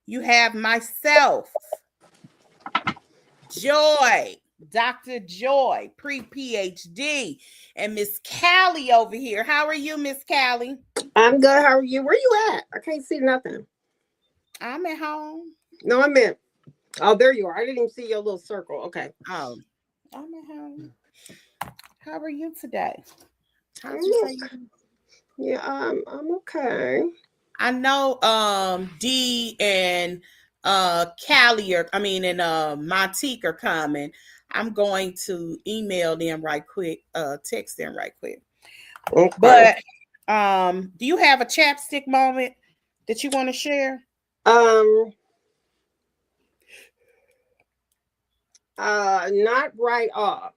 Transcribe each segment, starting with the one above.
You have myself, Joy, Dr. Joy, pre-PhD, and Miss Callie over here. How are you, Miss Callie? I'm good. How are you? Where you at? I can't see nothing. I'm at home. No, I meant. Oh, there you are. I didn't even see your little circle. Okay. Oh, I'm at home. How are you today? How'd you Mm, say you? Yeah, I'm okay. I know D and Callie are, I mean, and Montique are coming. I'm going to email them right quick, text them right quick. Okay. But do you have a chapstick moment that you want to share? Um. Not right off.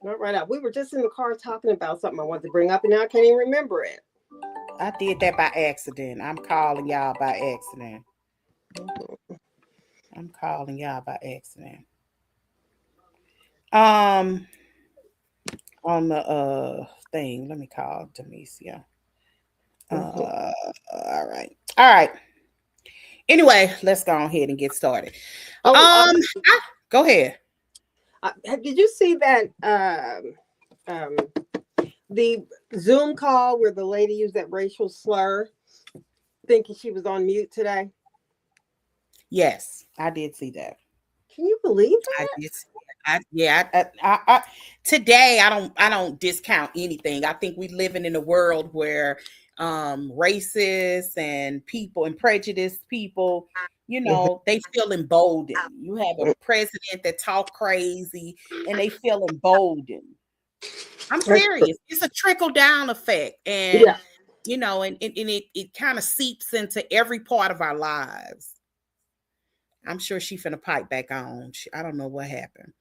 Not right off. We were just in the car talking about something I wanted to bring up, and now I can't even remember it. I did that by accident. I'm calling y'all by accident. Mhm. I'm calling y'all by accident. Um on the thing, let me call Demesia. Mhm. All right. All right. Anyway, let's go ahead and get started. Oh, Go ahead. did you see that? Um, the Zoom call where the lady used that racial slur, thinking she was on mute today. Yes, I did see that. Can you believe I that? did see that. Today I don't discount anything. I think we living in a world where racist and people and prejudiced people, they feel emboldened. You have a president that talk crazy and they feel emboldened. I'm That's true. serious. It's a trickle down effect. And Yeah. it kind of seeps into every part of our lives. I'm sure she finna pipe back on. I don't know what happened,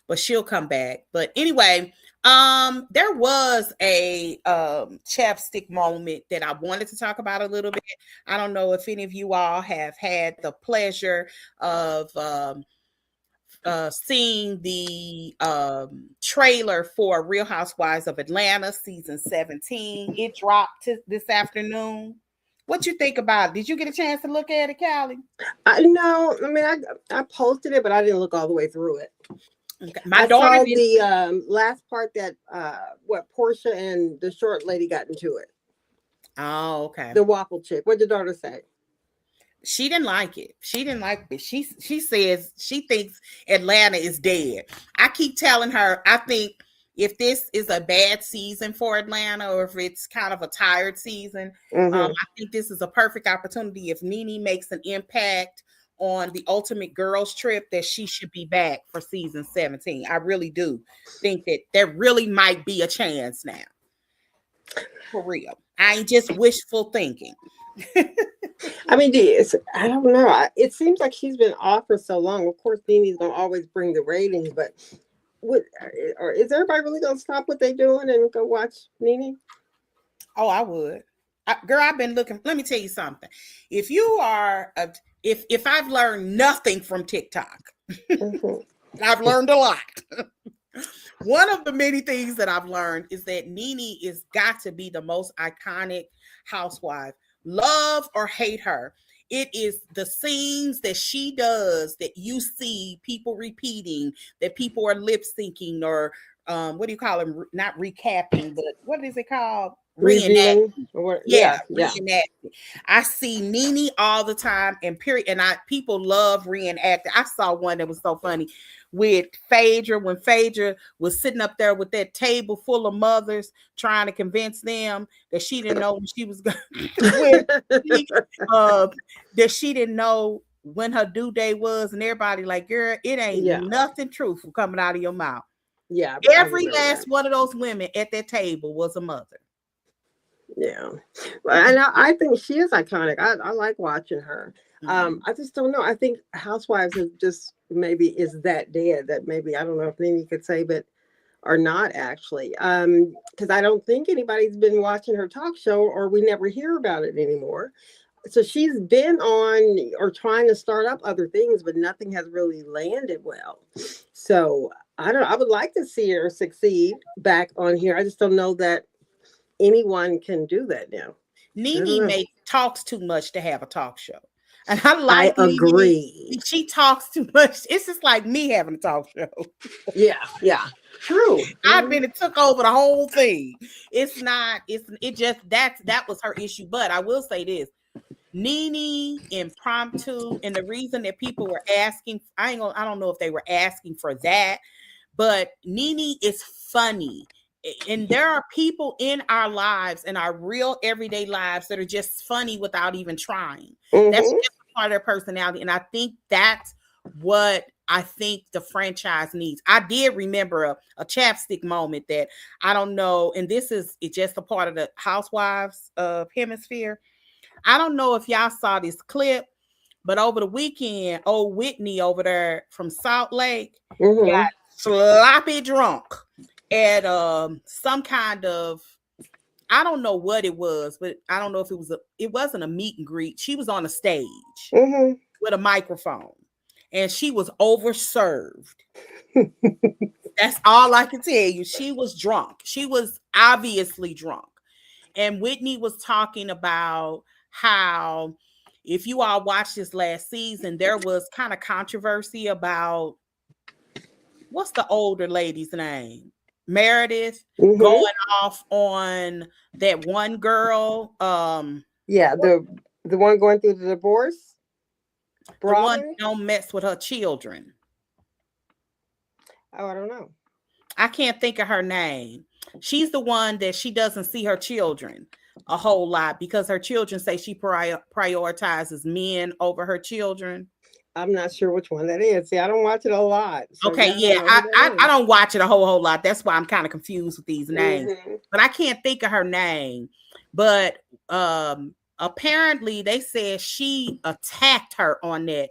but she'll come back. But anyway, there was a chapstick moment that I wanted to talk about a little bit. I don't know if any of you all have had the pleasure of seeing the trailer for Real Housewives of Atlanta season 17. It dropped this afternoon. What you think about it? Did you get a chance to look at it, Callie? I know. I mean, I posted it, but I didn't look all the way through it. Okay. My I daughter saw didn't. the last part that what Portia and the short lady got into it. Oh, okay. The waffle chick. What did your daughter say? She didn't like it. She didn't like it. She says she thinks Atlanta is dead. I keep telling her I think if this is a bad season for Atlanta or if it's kind of a tired season, Mm-hmm. I think this is a perfect opportunity. If Nene makes an impact on the Ultimate Girls Trip, that she should be back for season 17. I really do think that there really might be a chance now. For real. I ain't just wishful thinking. I mean, I don't know. It seems like she's been off for so long. Of course, Nene's gonna always bring the ratings, but what or is everybody really gonna stop what they're doing and go watch Nene? Oh, I would. Girl, I've been looking. Let me tell you something. If you are, if I've learned nothing from TikTok, Mm-hmm. I've learned a lot. One of the many things that I've learned is that Nene is got to be the most iconic housewife. Love or hate her, it is the scenes that she does that you see people repeating, that people are lip syncing or what do you call them? Not recapping, but what is it called? Reenact. Reviewing or what? Yeah, Yeah, yeah. reenacting. I see Nene all the time, and period. And people love reenacting. I saw one that was so funny with Phaedra when Phaedra was sitting up there with that table full of mothers trying to convince them that she didn't know when she was when she, uh, that she didn't know when her due date was, and everybody like, girl, it ain't Yeah, nothing truthful coming out of your mouth. yeah. I Every remember last that. one of those women at that table was a mother. Yeah, and I think she is iconic. I like watching her. Mhm. I just don't know. I think Housewives is just maybe is that dead that maybe I don't know if Nene could say, but or not actually. Because I don't think anybody's been watching her talk show, or we never hear about it anymore. So she's been on or trying to start up other things, but nothing has really landed well. So I don't. I would like to see her succeed back on here. I just don't know that anyone can do that now. I don't know. Talks too much to have a talk show. And I I like agree. She talks too much. It's just like me having a talk show. Yeah. True. I've been and took over the whole thing. It's not, it just that was her issue. But I will say this. Nene impromptu, and the reason that people were asking, I don't know if they were asking for that, but Nene is funny. And there are people in our lives, in our real everyday lives, that are just funny without even trying. That's just part of their personality. And I think that's what I think the franchise needs. I did remember a chapstick moment that I don't know, and this is just a part of the Housewives of Hemisphere. I don't know if y'all saw this clip, but over the weekend, old Whitney over there from Salt Lake got sloppy drunk at some kind of, I don't know what it was, but I don't know if it wasn't a meet and greet. She was on a stage with a microphone, and she was overserved. That's all I can tell you. She was drunk. She was obviously drunk. And Whitney was talking about how, if you all watched this last season, there was kind of controversy about, what's the older lady's name? Meredith going off on that one girl. Yeah, the one going through the divorce. The one don't mess with her children. Oh, I don't know. I can't think of her name. She's the one that she doesn't see her children a whole lot because her children say she prioritizes men over her children. I'm not sure which one that is. See, I don't watch it a lot. So okay, yeah, I don't watch it a whole lot. That's why I'm kind of confused with these names. But I can't think of her name. But apparently they said she attacked her on that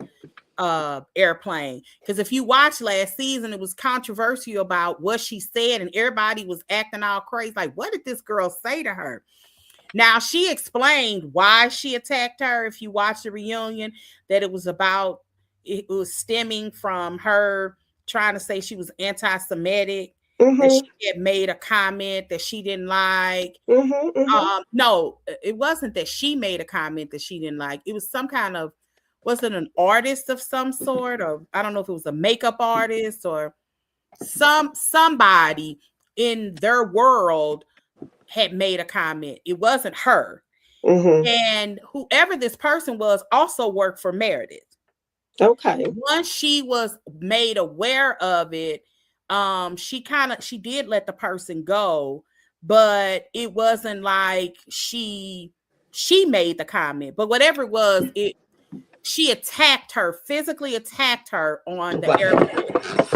airplane, because if you watched last season, it was controversial about what she said, and everybody was acting all crazy. Like, what did this girl say to her? Now, she explained why she attacked her. If you watch the reunion, that it was stemming from her trying to say she was anti-Semitic, that she had made a comment that she didn't like. No, it wasn't that she made a comment that she didn't like. It was some kind of, was it an artist of some sort, or I don't know if it was a makeup artist or somebody in their world had made a comment. It wasn't her. And whoever this person was also worked for Meredith. Okay. Once she was made aware of it, she did let the person go, but it wasn't like she made the comment. But whatever it was, she physically attacked her on the airport.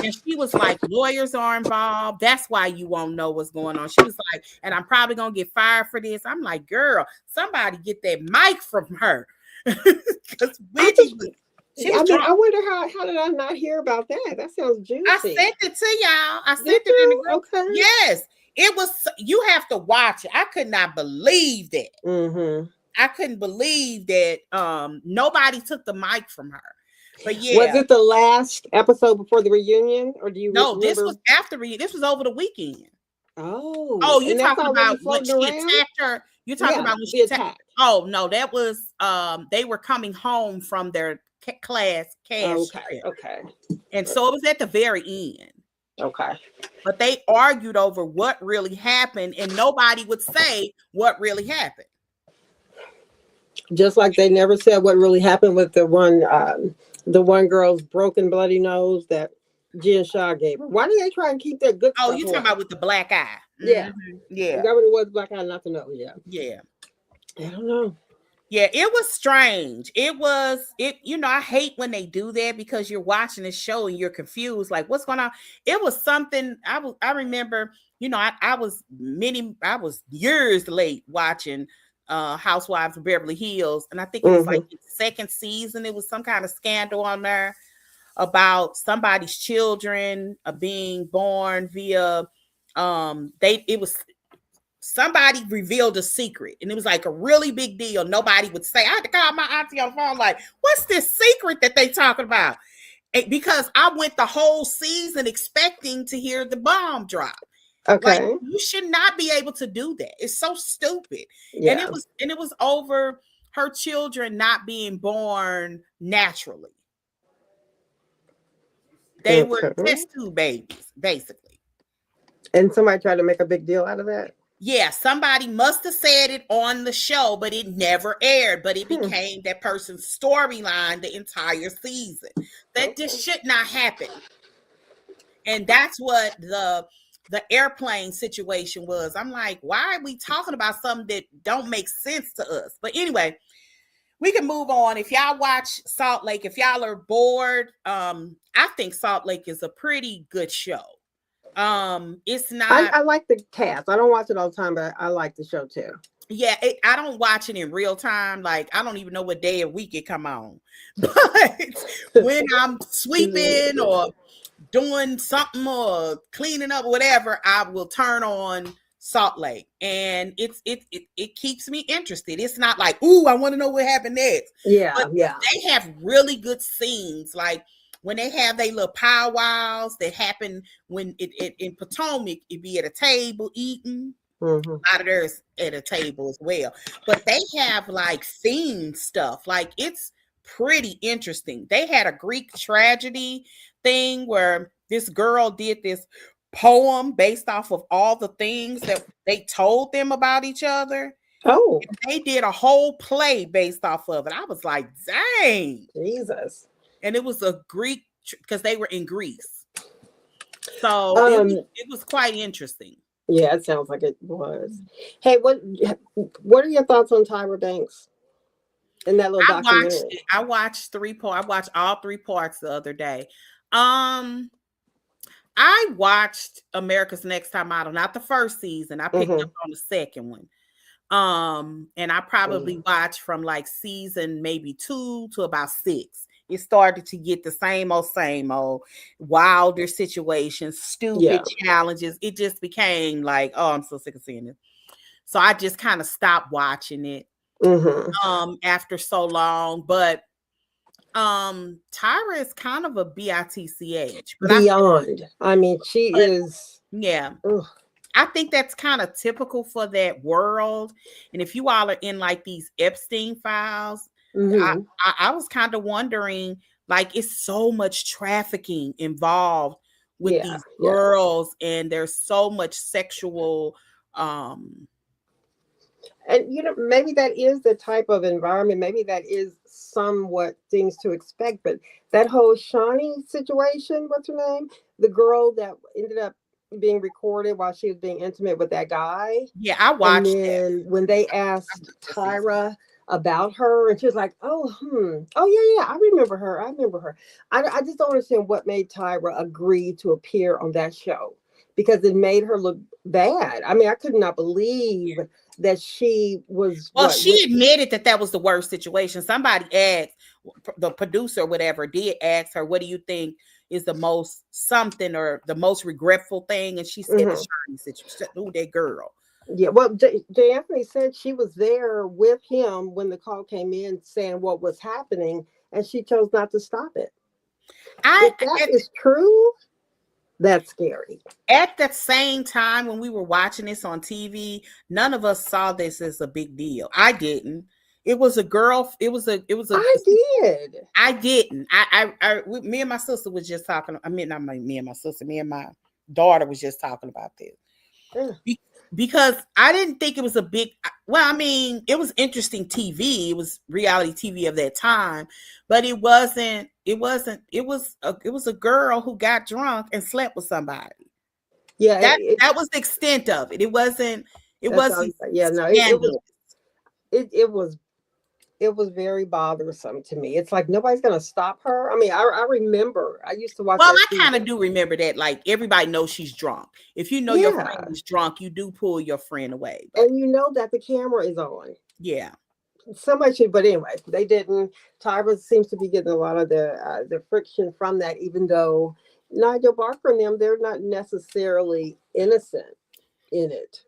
And she was like, lawyers are involved. That's why you won't know what's going on. She was like, and I'm probably going to get fired for this. I'm like, girl, somebody get that mic from her. Because I wonder how did I not hear about that? That sounds juicy. I sent it to y'all. I sent it in the group. Okay. Yes. It was, you have to watch it. I could not believe that. I couldn't believe that nobody took the mic from her. But yeah. Was it the last episode before the reunion? Or do you No, this was after reunion. This was over the weekend. Oh, you're talking about when she attacked her. You're talking about when she attacked. Oh, no, that was they were coming home from their class cash trip. Okay. And so it was at the very end. Okay. But they argued over what really happened, and nobody would say what really happened. Just like they never said what really happened with the one girl's broken bloody nose that Jen Shaw gave her. Why do they try and keep that good stuff? Oh, you talking about with the black eye? Yeah. Yeah. Is that what it was? Black eye, not to know. Yeah. Yeah. I don't know. Yeah, it was strange. I hate when they do that, because you're watching this show and you're confused, like, what's going on? It was something I remember, I was years late watching Housewives of Beverly Hills, and I think it was like the second season. It was some kind of scandal on there about somebody's children being born via somebody revealed a secret, and it was like a really big deal. Nobody would say. I had to call my auntie on the phone, like, what's this secret that they talking about? Because I went the whole season expecting to hear the bomb drop. Like, Okay. you should not be able to do that. It's so stupid. And Yeah. it was over her children not being born naturally. They were Okay. test tube babies, basically. And somebody tried to make a big deal out of that. Yeah, somebody must have said it on the show, but it never aired. But it Hmm. became that person's storyline the entire season. That Okay. just should not happen. And that's what the airplane situation was. I'm like, why are we talking about something that don't make sense to us? But anyway, we can move on. If y'all watch Salt Lake, if y'all are bored, I think Salt Lake is a pretty good show. It's not. I like the cast. I don't watch it all the time, but I like the show too. Yeah, I don't watch it in real time. Like, I don't even know what day of week it come on. But when I'm sweeping or doing something or cleaning up or whatever, I will turn on Salt Lake, and it keeps me interested. It's not like, ooh, I want to know what happened next. Yeah, But yeah. they have really good scenes, like when they have their little powwows that happen when it in Potomac, it be at a table eating. Mm-hmm. A lot of theirs at a table as well, but they have like theme stuff. Like, it's pretty interesting. They had a Greek tragedy thing where this girl did this poem based off of all the things that they told them about each other. Oh, And they did a whole play based off of it. I was like, dang. Jesus. And it was a Greek, because they were in Greece. So it was quite interesting. Yeah, it sounds like it was. Hey, what are your thoughts on Tyra Banks in that little documentary? I watched 3 parts. I watched all 3 parts the other day. I watched America's Next Top Model, not the first season. I picked up on the second one. And I probably watched from like season maybe 2 to about 6. It started to get the same old wilder situations, stupid challenges. It just became like, oh, I'm so sick of seeing it. So I just kind of stopped watching it after so long. But Tyra is kind of a bitch. But beyond. I mean, she is. Yeah. Ugh. I think that's kind of typical for that world. And if you all are in like these Epstein files, I was kind of wondering, like, it's so much trafficking involved with these girls, and there's so much sexual and maybe that is the type of environment, maybe that is somewhat things to expect, but that whole Shawnee situation, what's her name, the girl that ended up being recorded while she was being intimate with that guy. Yeah, I watched it. And then when they asked Tyra about her, and she was like, oh yeah, I remember her. I just don't understand what made Tyra agree to appear on that show, because it made her look bad. I mean, I could not believe that she was. Well, she admitted that was the worst situation. Somebody asked, the producer or whatever did ask her, what do you think is the most something or the most regretful thing? And she said the Shawnee situation. Ooh, that girl. Yeah, well, J. Anthony said she was there with him when the call came in saying what was happening, and she chose not to stop it. If that is true, that's scary. At the same time, when we were watching this on TV, none of us saw this as a big deal. I didn't. It was a girl. I did. I didn't. Me and my sister was just talking. I mean, not me and my sister. Me and my daughter was just talking about this. Because I didn't think it was a big. Well, I mean, it was interesting TV. It was reality TV of that time, but it wasn't. It was a girl who got drunk and slept with somebody. Yeah, that was the extent of it. It wasn't. It wasn't. Yeah, no, it was very bothersome to me. It's like nobody's gonna stop her. I mean, I remember I used to watch. Well, I kind of do remember that. Like, everybody knows she's drunk. If you know your friend is drunk, you do pull your friend away. But, and you know that the camera is on. Yeah. Somebody should, but anyway, they didn't. Tyra seems to be getting a lot of the friction from that, even though Nigel Barker and them, they're not necessarily innocent in it.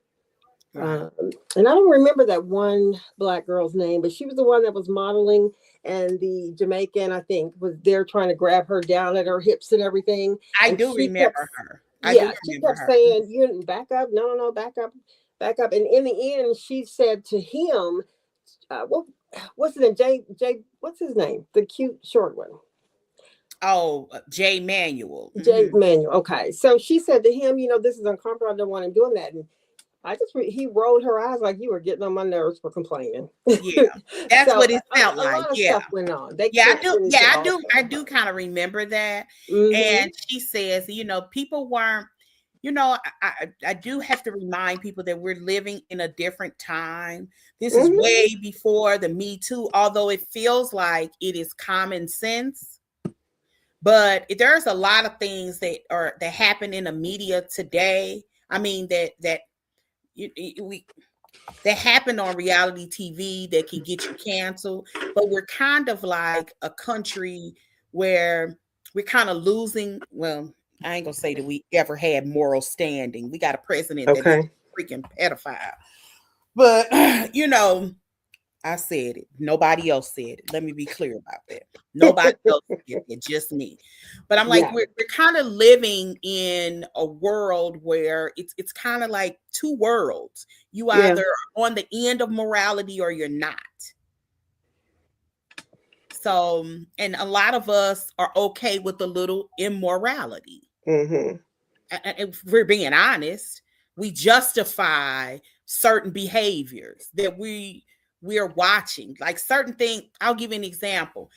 And I don't remember that one black girl's name, but she was the one that was modeling, and the Jamaican, I think, was there trying to grab her down at her hips and everything. I do remember her. I do Yeah, she remember kept her. saying, "You back up, no, no, no, back up, back up." And in the end, she said to him, what's his name? What's his name? The cute short one. Oh, Jay Manuel. Jay Manuel. Okay, so she said to him, "This is uncomfortable. I don't want him doing that." And he rolled her eyes like, "You were getting on my nerves for complaining." Yeah, that's So what it felt a like. lot of Yeah. stuff went on. They Yeah, I couldn't do. finish Yeah, it I all. do. I do kind of remember that. Mm-hmm. And she says, people weren't, I do have to remind people that we're living in a different time. This is Mm-hmm. way before the Me Too, although it feels like it is common sense. But there's a lot of things that happen in the media today. I mean that we that happen on reality TV that can get you canceled. But we're kind of like a country where we're kind of losing. Well, I ain't gonna say that we ever had moral standing. We got a president that is Okay. a freaking pedophile. But I said it. Nobody else said it. Let me be clear about that. Nobody else said it, just me. But I'm like, Yeah. we're kind of living in a world where it's kind of like two worlds. You Yeah. either are on the end of morality or you're not. So, and a lot of us are okay with a little immorality. Mm-hmm. And if we're being honest, we justify certain behaviors that we're watching. Like certain things, I'll give you an example.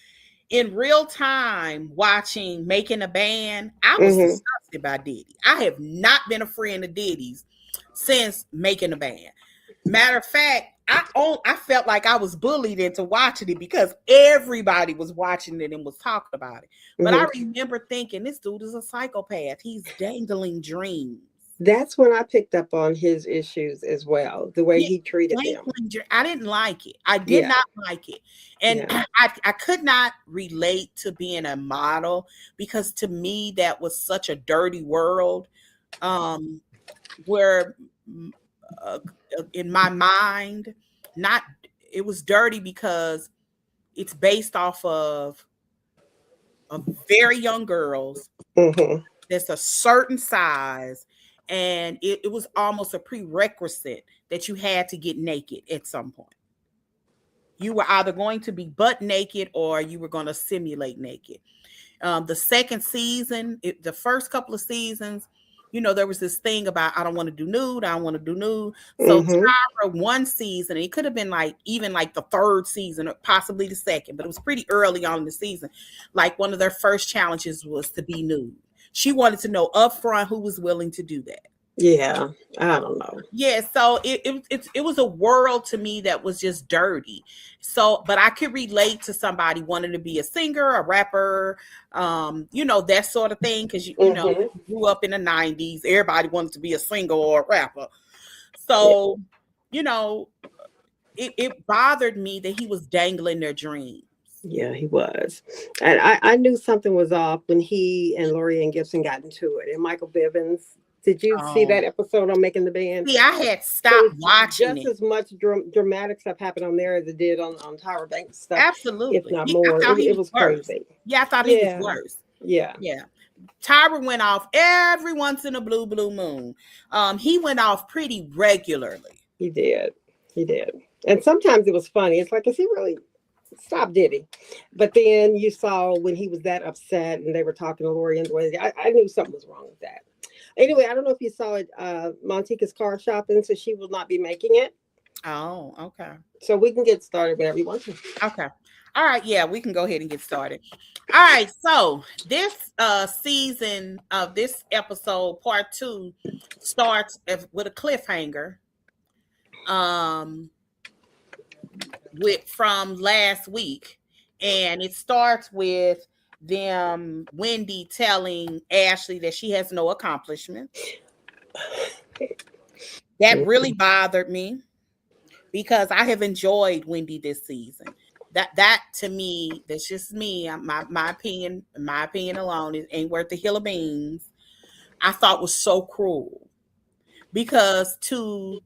In real time, watching Making a Band, I was Mm-hmm. disgusted by Diddy. I have not been a friend of Diddy's since Making a Band. Matter of fact, I felt like I was bullied into watching it because everybody was watching it and was talking about it. But I Mm-hmm. remember thinking, this dude is a psychopath. He's dangling dreams. That's when I picked up on his issues as well, the way Yeah, he treated them. dangling I didn't like it. I did Yeah. not like it. And Yeah. I could not relate to being a model because to me that was such a dirty world. Um, where uh, in my mind, not it was dirty because it's based off of very young girls Mm-hmm. that's a certain size, and it was almost a prerequisite that you had to get naked at some point. You were either going to be butt naked or you were going to simulate naked. The second season, the first couple of seasons, there was this thing about I don't want to do nude, I don't want to do nude. So Mm-hmm. Tyra, one season, it could have been like even like the third season or possibly the second, but it was pretty early on in the season. Like one of their first challenges was to be nude. She wanted to know upfront who was willing to do that. Yeah. I don't know. Yeah, so it was a world to me that was just dirty. So, but I could relate to somebody wanting to be a singer, a rapper, that sort of thing. Because Mm-hmm. grew up in the '90s, everybody wanted to be a singer or a rapper. Yeah. So, you know, it bothered me that he was dangling their dreams. Yeah, he was. And I knew something was off when he and Lorianne Gibson got into it. And Michael Bivins, did you see Um, that episode on Making the Band? See, I had So stopped it's watching just it. as much dramatic stuff happened on there as it did on Tyra Banks stuff, if Absolutely, not I more. thought he It was was worse. crazy. Yeah, I thought he was Yeah. worse. Yeah. Yeah. Tyra went off every once in a blue moon. He went off pretty regularly. He did. He did. And sometimes it was funny. It's like, is he really stop, did he? But then you saw when he was that upset and they were talking to Lori and the way I knew something was wrong with that. Anyway, I don't know if you saw it. Montika's car shopping, so she will not be making it. Oh, okay. So we can get started whenever you want to. Okay. All right, yeah, we can go ahead and get started. All right, so this season of this episode, part 2, starts with a cliffhanger. Um with from last week, and it starts with them Wendy telling Ashley that she has no accomplishments. That really bothered me because I have enjoyed Wendy this season. That to me, that's just me. My opinion, my opinion alone, it ain't worth the hill of beans. I thought was so cruel because to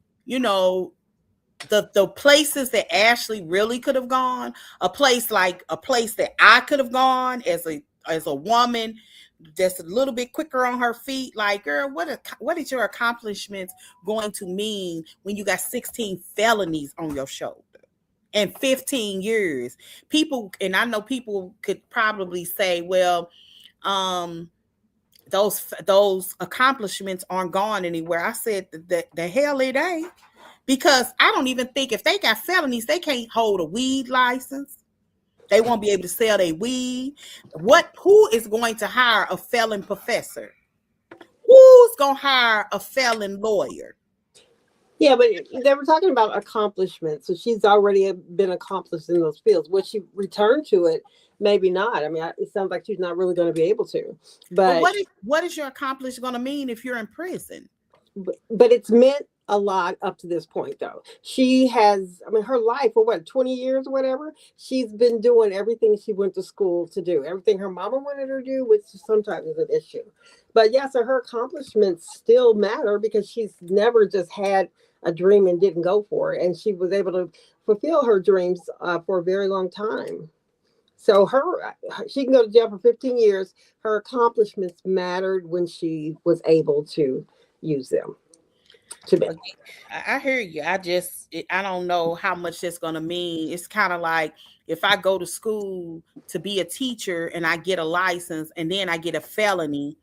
the places that Ashley really could have gone, a place that I could have gone as as a woman, just a little bit quicker on her feet. Like, girl, what is your accomplishments going to mean when you got 16 felonies on your shoulder and 15 years? People, and I know people could probably say, well, those accomplishments aren't gone anywhere. I said the hell it ain't, because I don't even think if they got felonies, they can't hold a weed license. They won't be able to sell their weed. Who is going to hire a felon professor? Who's going to hire a felon lawyer? Yeah, but they were talking about accomplishments. So she's already been accomplished in those fields. Would she return to it? Maybe not. I mean, it sounds like she's not really going to be able to. But what is your accomplishment going to mean if you're in prison? But it's meant a lot up to this point, though. She has, I mean, her life for what, 20 years or whatever, she's been doing everything she went to school to do, everything her mama wanted her to do, which sometimes is an issue. But yeah, so her accomplishments still matter because she's never just had a dream and didn't go for it. And she was able to fulfill her dreams for a very long time. So she can go to jail for 15 years. Her accomplishments mattered when she was able to use them. I hear you. I don't know how much that's going to mean. It's kind of like if I go to school to be a teacher and I get a license and then I get a felony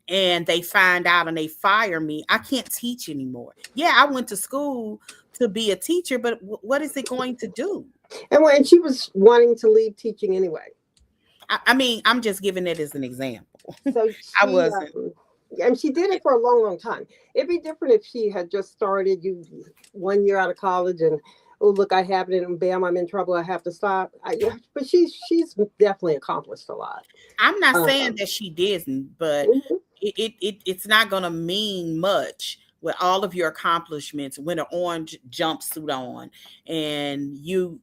and they find out and they fire me, I can't teach anymore. Yeah, I went to school to be a teacher, but what is it going to do? And she was wanting to leave teaching anyway. I mean, I'm just giving it as an example. So I wasn't. And she did it for a long, long time. It'd be different if she had just started 1 year out of college and, oh, look, I have it and bam, I'm in trouble. I have to stop. But she's definitely accomplished a lot. I'm not saying that she didn't, but it's not going to mean much with all of your accomplishments with an orange jumpsuit on and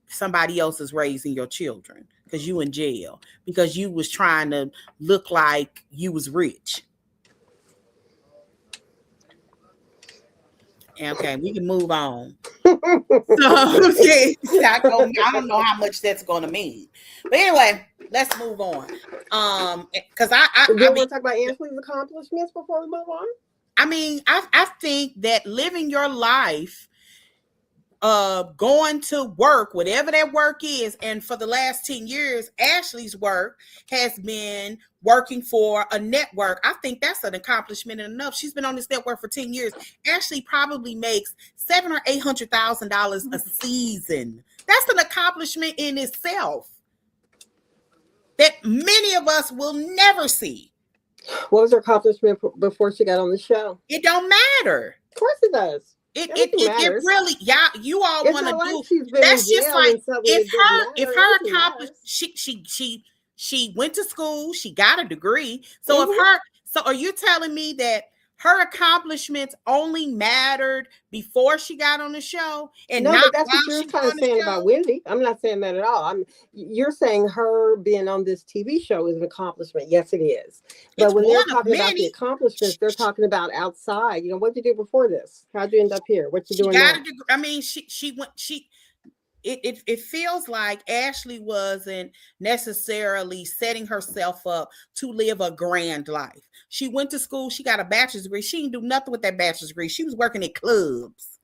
somebody else is raising your children because you in jail because you was trying to look like you was rich. Okay, we can move on. So, I don't know how much that's going to mean, but anyway, let's move on. Because I want to talk about Angela's accomplishments before we move on. I mean, I think that living your life, going to work, whatever that work is, and for the last 10 years, Ashley's work has been working for a network. I think that's an accomplishment enough. She's been on this network for 10 years. Ashley probably makes $700,000 or $800,000 a season. That's an accomplishment in itself that many of us will never see. What was her accomplishment before she got on the show? It don't matter. Of course it does. It really, yeah, you all want to do. That's just like if her accomplished, she went to school, she got a degree. So so are you telling me that her accomplishments only mattered before she got on the show? And no, but that's what you're kind of saying about Wendy. I'm not saying that at all. You're saying her being on this TV show is an accomplishment. Yes, it is. But when they're talking about the accomplishments, they're talking about outside. What did you do before this? How'd you end up here? What you doing now? I mean, it feels like Ashley wasn't necessarily setting herself up to live a grand life. She went to school, she got a bachelor's degree. She didn't do nothing with that bachelor's degree. She was working at clubs.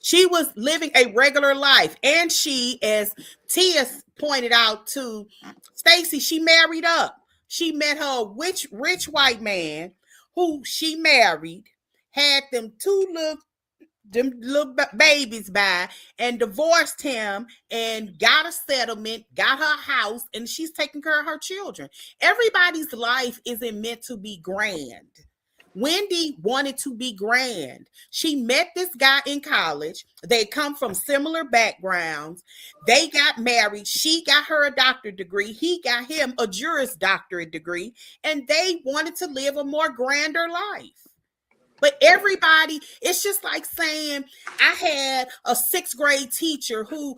She was living a regular life. And she, as Tia pointed out to Stacy, she married up. She met her rich white man who she married, had them little babies by, and divorced him and got a settlement, got her house, and she's taking care of her children. Everybody's life isn't meant to be grand. Wendy wanted to be grand. She met this guy in college. They come from similar backgrounds. They got married. She got her a doctorate degree. He got him a Juris Doctorate degree, and they wanted to live a more grander life. But everybody, it's just like saying I had a 6th grade teacher who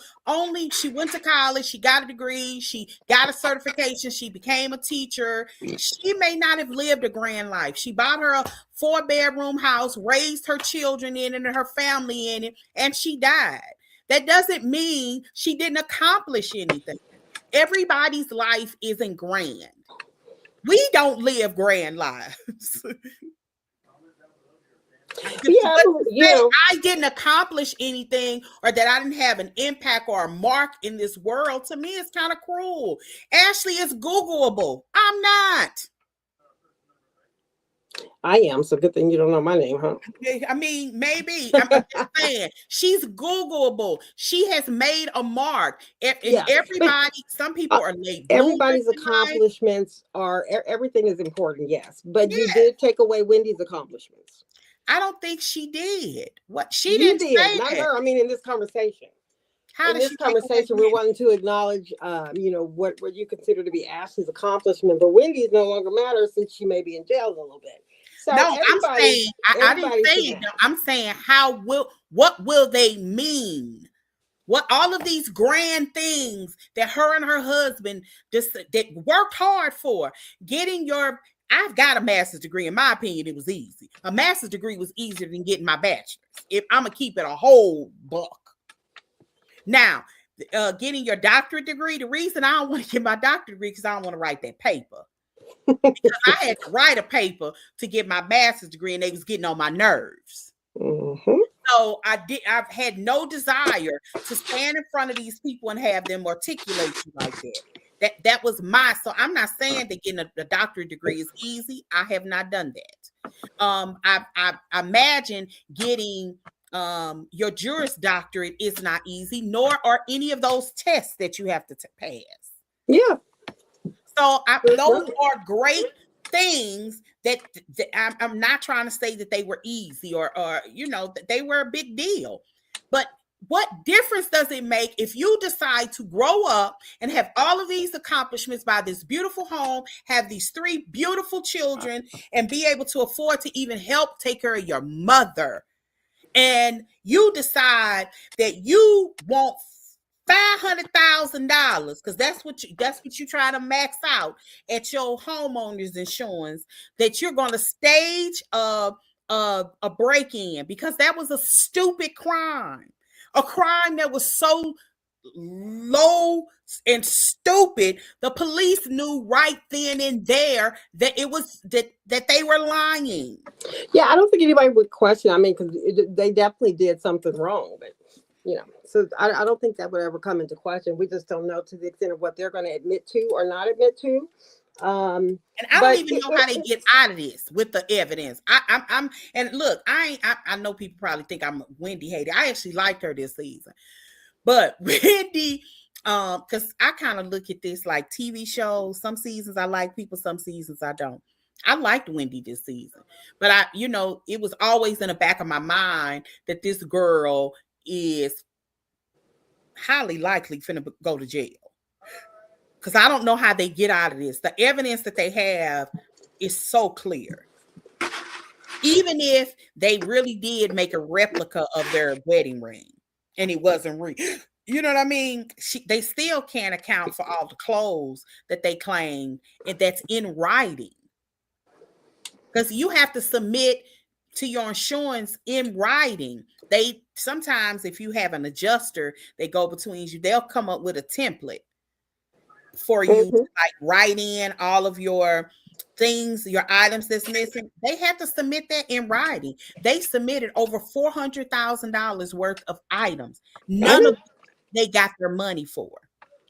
she went to college, she got a degree, she got a certification, she became a teacher. She may not have lived a grand life. She bought her a 4-bedroom house, raised her children in it and her family in it, and she died. That doesn't mean she didn't accomplish anything. Everybody's life isn't grand. We don't live grand lives. Yeah, I didn't accomplish anything or that I didn't have an impact or a mark in this world, to me, it's kind of cruel. Ashley is Googleable. I'm not. I am. So good thing you don't know my name, huh? I mean, maybe. I'm just saying, she's Googleable. She has made a mark. And Yeah, but everybody, some people are late bloomers everybody's in life. accomplishments are everything is important, yes. But you Yeah, did take away Wendy's accomplishments. I don't think she did. What she You didn't did, say not that. her. I mean, in this conversation. How In did this she take away? conversation, we're wanting to acknowledge, what you consider to be Ashley's accomplishment, but Wendy's no longer matters since she may be in jail a little bit. So No, I'm saying I didn't everybody say should it. No, matter. I'm saying what will they mean? What all of these grand things that her and her husband just that worked hard for, getting your I've got a master's degree. In my opinion, it was easy. A master's degree was easier than getting my bachelor's. If I'm gonna keep it a whole buck. Now, getting your doctorate degree, the reason I don't want to get my doctorate degree because I don't want to write that paper. Because I had to write a paper to get my master's degree and they was getting on my nerves. Mm-hmm. So I've had no desire to stand in front of these people and have them articulate you like that. That was so I'm not saying that getting a doctorate degree is easy. I have not done that. I imagine getting your Juris Doctorate is not easy, nor are any of those tests that you have to pass. Yeah. So those are great things that I'm not trying to say that they were easy or that they were a big deal. But what difference does it make if you decide to grow up and have all of these accomplishments, buy this beautiful home, have these 3 beautiful children, and be able to afford to even help take care of your mother? And you decide that you want $500,000 because that's what you try to max out at your homeowner's insurance, that you're going to stage a break-in because that was a stupid crime, a crime that was so low and stupid. The police knew right then and there that it was that they were lying. Yeah, I don't think anybody would question. I mean, because they definitely did something wrong, but so I don't think that would ever come into question. We just don't know to the extent of what they're going to admit to or not admit to. And I don't even know how they get out of this with the evidence. I'm and look, I know people probably think I'm a Wendy hater. I actually liked her this season, but Wendy, because I kind of look at this like TV shows. Some seasons I like people, some seasons I don't. I liked Wendy this season, but it was always in the back of my mind that this girl is highly likely finna go to jail. Because I don't know how they get out of this. The evidence that they have is so clear. Even if they really did make a replica of their wedding ring and it wasn't real, you know what I mean? They still can't account for all the clothes that they claim and that's in writing. Because you have to submit to your insurance in writing. They sometimes, if you have an adjuster, they go between you, they'll come up with a template for you to like write in all of your things, your items that's missing. They have to submit that in writing. They submitted over $400,000 worth of items. None of them they got their money for.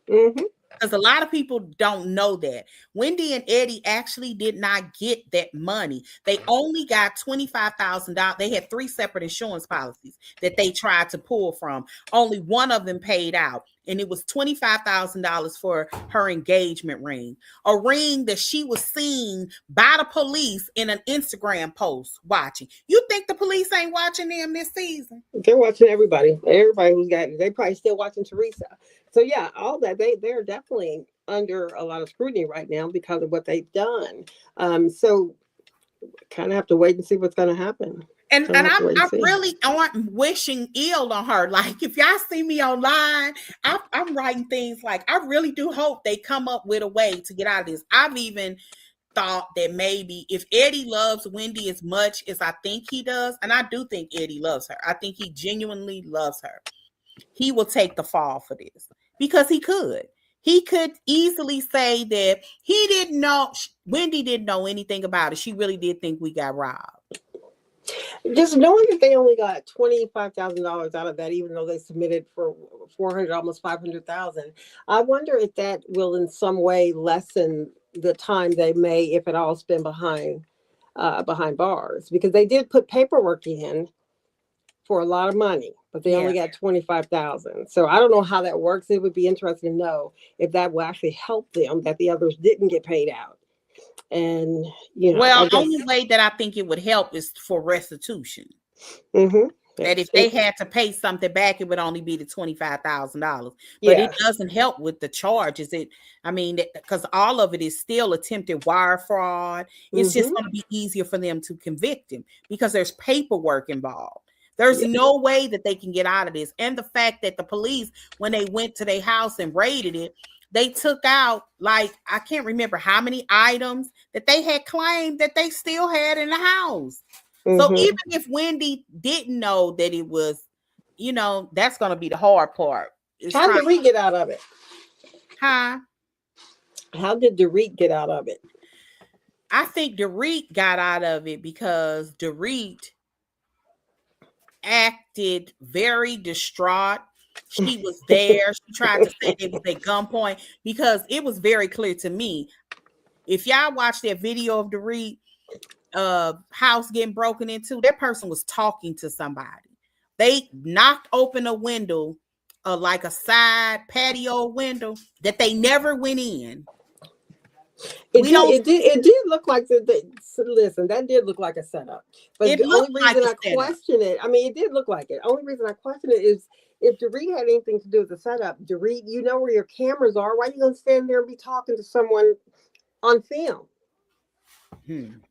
Because a lot of people don't know that. Wendy and Eddie actually did not get that money. They only got $25,000. They had 3 separate insurance policies that they tried to pull from. Only one of them paid out. And it was $25,000 for her engagement ring. A ring that she was seen by the police in an Instagram post watching. You think the police ain't watching them this season? They're watching everybody. Everybody who's got it. They probably still watching Teresa. So yeah, all that they're definitely under a lot of scrutiny right now because of what they've done. So kind of have to wait and see what's going to happen. And I really aren't wishing ill on her. Like if y'all see me online, I'm writing things like I really do hope they come up with a way to get out of this. I've even thought that maybe if Eddie loves Wendy as much as I think he does, and I do think Eddie loves her, I think he genuinely loves her, he will take the fall for this because he could. he could easily say that he didn't know, Wendy didn't know anything about it. She really did think we got robbed. Just knowing that they only got $25,000 out of that, even though they submitted for 400, almost 500,000. I wonder if that will in some way lessen the time they may, if at all, spend behind bars, because they did put paperwork in for a lot of money, but they only got 25,000. So I don't know how that works. It would be interesting to know if that will actually help them, that the others didn't get paid out. And well, the only way that I think it would help is for restitution. Mm-hmm. That if they had to pay something back, it would only be the $25,000. But it doesn't help with the charges. Because all of it is still attempted wire fraud. It's just going to be easier for them to convict him because there's paperwork involved. There's no way that they can get out of this. And the fact that the police, when they went to their house and raided it, they took out, like, I can't remember how many items that they had claimed that they still had in the house. So even if Wendy didn't know that it was, that's going to be the hard part. How did Dorit get out of it? Huh? How did Dorit get out of it? I think Dorit got out of it because Dorit acted very distraught. She was there. She tried to say it was at gunpoint because it was very clear to me. If y'all watch that video of Dorit house getting broken into, that person was talking to somebody. They knocked open a window, like a side patio window that they never went in. It did look like listen, that did look like a setup. But the only reason I question it, it did look like it. Only reason I question it is if Dorit had anything to do with the setup. Dorit, you know where your cameras are. Why are you going to stand there and be talking to someone on film?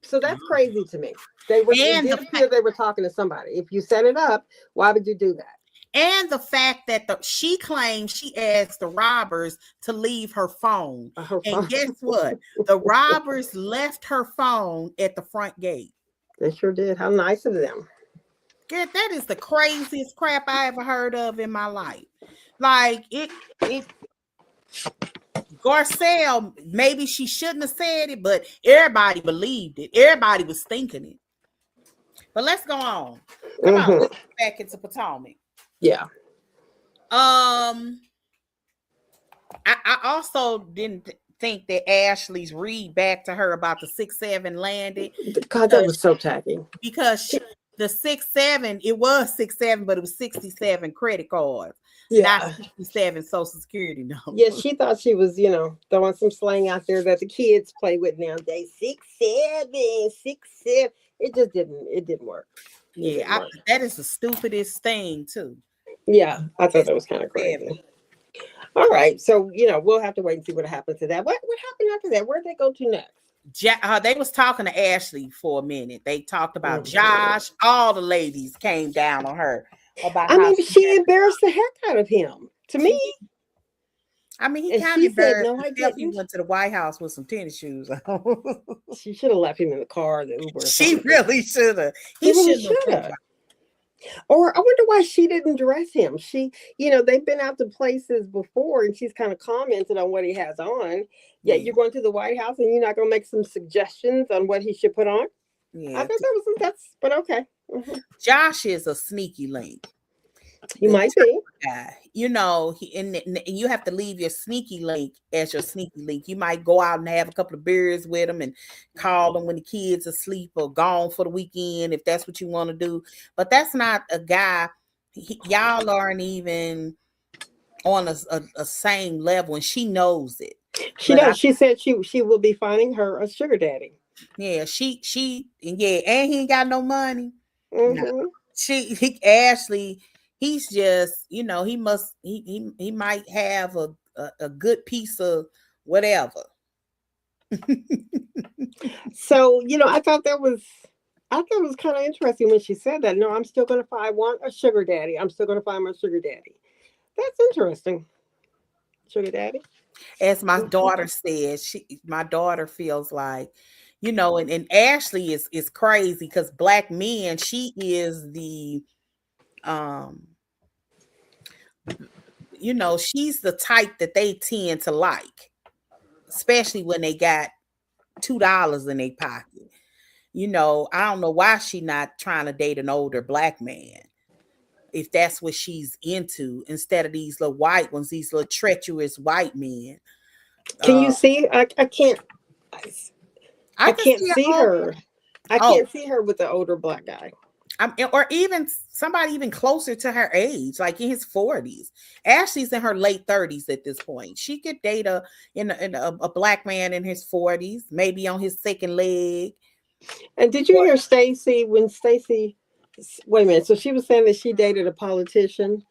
So that's crazy to me. It did appear they were talking to somebody. If you set it up, why would you do that? And the fact that she claimed she asked the robbers to leave her phone. And guess what? The robbers left her phone at the front gate. They sure did. How nice of them. Yeah, that is the craziest crap I ever heard of in my life. Like it Garcelle, maybe she shouldn't have said it, but everybody believed it. Everybody was thinking it. But let's go on. Come on, let's get back into Potomac. Yeah. I also didn't think that Ashley's read back to her about the 6-7 landed. God, that was so tacky. Because the 6-7, it was 6-7, but it was 67 credit cards. Yeah. Not 67 social security numbers. Yeah, she thought she was, throwing some slang out there that the kids play with nowadays. 6-7, 6-7. It didn't work. That is the stupidest thing too. Yeah, I thought that was kind of crazy. All right, so we'll have to wait and see what happens to that. What happened after that? Where'd they go to next? They was talking to Ashley for a minute. They talked about Josh. All the ladies came down on her about. She embarrassed the heck out of him. To me. He kind of embarrassed. No, I didn't. He went to the White House with some tennis shoes on. She should have left him in the car. The Uber. She really should have. He should have. Or I wonder why she didn't dress him. They've been out to places before, and she's kind of commented on what he has on. Yeah, you're going to the White House, and you're not going to make some suggestions on what he should put on. Yeah, I thought but okay. Josh is a sneaky link. He might be. Guy. And you have to leave your sneaky link as your sneaky link. You might go out and have a couple of beers with him and call them when the kids are asleep or gone for the weekend, if that's what you want to do. But that's not a guy. Y'all aren't even on a same level, and she knows it. She knows. She said she will be finding her a sugar daddy. Yeah, and he ain't got no money. No. Ashley. He's just, he might have a good piece of whatever. So, I thought that was kind of interesting when she said that. No, I'm still going to find, I want a sugar daddy. I'm still going to find my sugar daddy. That's interesting. Sugar daddy. As my daughter said, my daughter feels like, and Ashley is crazy because Black men, she is the, you know, she's the type that they tend to like, especially when they got $2 in their pocket. You know, I don't know why she not trying to date an older black man if that's what she's into, instead of these little white ones, these little treacherous white men. Can you Uh, see? I can't. I I can can't see an see older. her. I Oh, can't see her with the older black guy. or even somebody even closer to her age, like in his 40s. Ashley's in her late 30s at this point. She could date a black man in his 40s, maybe on his second leg. And did you hear Stacy when Stacy? Wait a minute. So she was saying that she dated a politician,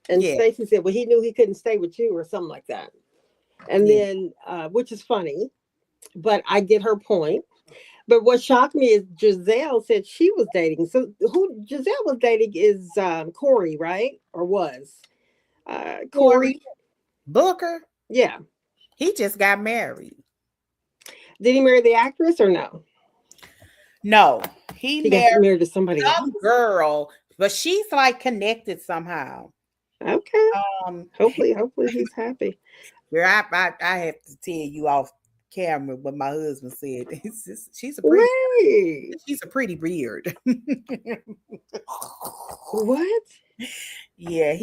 and Yeah, Stacy said, "Well, he knew he couldn't stay with you," or something like that. And yeah. then, which is funny, but I get her point. But what shocked me is Giselle said she was dating. So who Giselle was dating is Corey, right? Or was Cory Corey? Booker, Yeah. he just got married. Did he marry the actress or no? No, he He got married married to somebody some else. girl, but she's like connected somehow. Okay. Um, Hopefully he's happy. Girl, I have to tell you off camera what my husband said. Wait. She's a pretty weird. What? Yeah,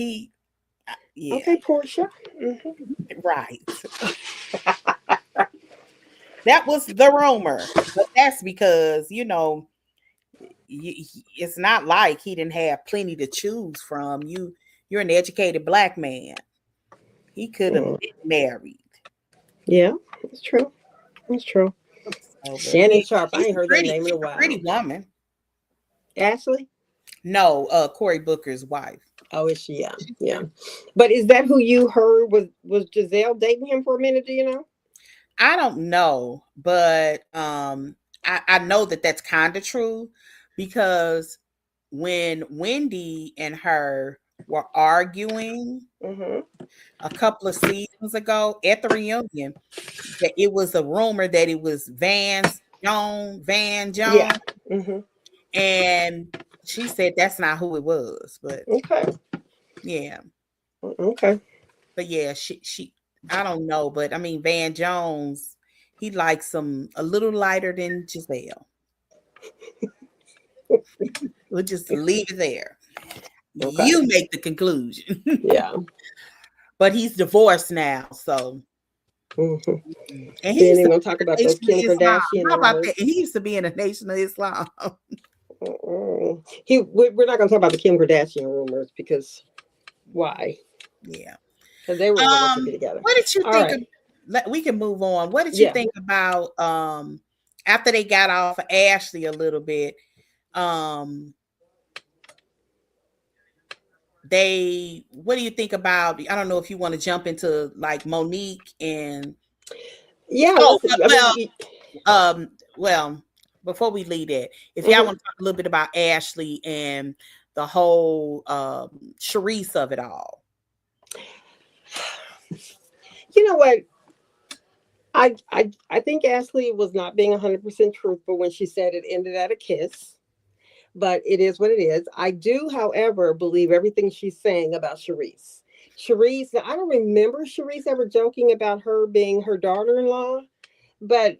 yeah, Okay, Portia. Hmm. right. That was the rumor, but that's because it's not like he didn't have plenty to choose from. You're an educated black man. He could have Mm. been married. Yeah, it's true. It's true. So, but Shannon yeah, Sharp. I ain't heard that name in she's a a pretty while. woman. Ashley? No, Cory Booker's wife. Oh, is she? Yeah. Yeah. But is that who you heard was Giselle dating him for a minute? Do you know? I don't know, but I know that that's kind of true because when Wendy and her were arguing Mm-hmm. a couple of seasons ago at the reunion, that it was a rumor that it was Van Yeah. Jones, Mm-hmm. and she said that's not who it was, but Okay. yeah, Okay. but yeah, she I don't know, but I mean Van Jones, he likes them a little lighter than Giselle. We'll just leave it there. Okay. You make the conclusion. Yeah. But he's divorced now, so Mm-hmm. and he We ain't used even to gonna be talk in about the those Nation of Kim Islam. Kardashian How about that? rumors. And he used to be in the Nation of Islam. Mm-mm. We're not gonna talk about the Kim Kardashian rumors because why? Yeah. Because they were rumored to be together. What did you All think right. of? We can move on. What did you Yeah. think about after they got off of Ashley a little bit? Um what do you think about, I don't know if you want to jump into like Monique and Yeah. oh Let's. I mean, well before we leave that, if y'all mhm. want to talk a little bit about Ashley and the whole Sharice of it all. You know what? I think Ashley was not being 100% truthful when she said it ended at a kiss, but it is what it is. I do, however, believe everything she's saying about Sharice. Sharice, now, I don't remember Sharice ever joking about her being her daughter-in-law, but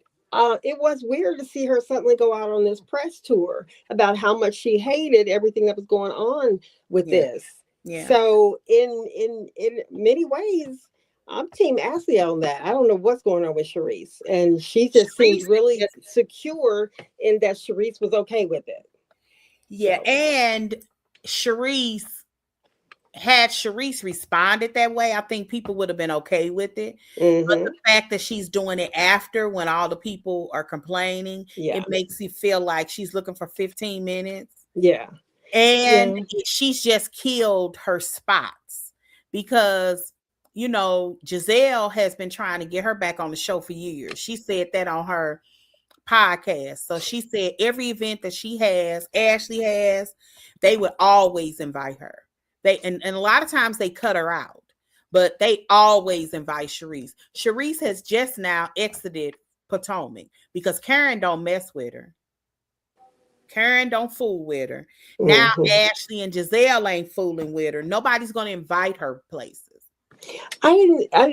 it was weird to see her suddenly go out on this press tour about how much she hated everything that was going on with Yeah, this. yeah. So in many ways, I'm Team Ashley on that. I don't know what's going on with Sharice, and she just seems Sharice really just secure in that Sharice was okay with it. yeah, So, and Sharice had Sharice responded that way, I think people would have been okay with it. But the mm-hmm. fact that she's doing it after when all the people are complaining, Yeah, it makes you feel like she's looking for 15 minutes. yeah, And yeah. she's just killed her spots because, Giselle has been trying to get her back on the show for years. She said that on her podcast. So she said every event that Ashley has, they would always invite her. And a lot of times they cut her out, but they always invite Sharice. Sharice has just now exited Potomac because Karen don't mess with her. Karen don't fool with her. Now Mm-hmm. Ashley and Giselle ain't fooling with her. Nobody's gonna invite her places.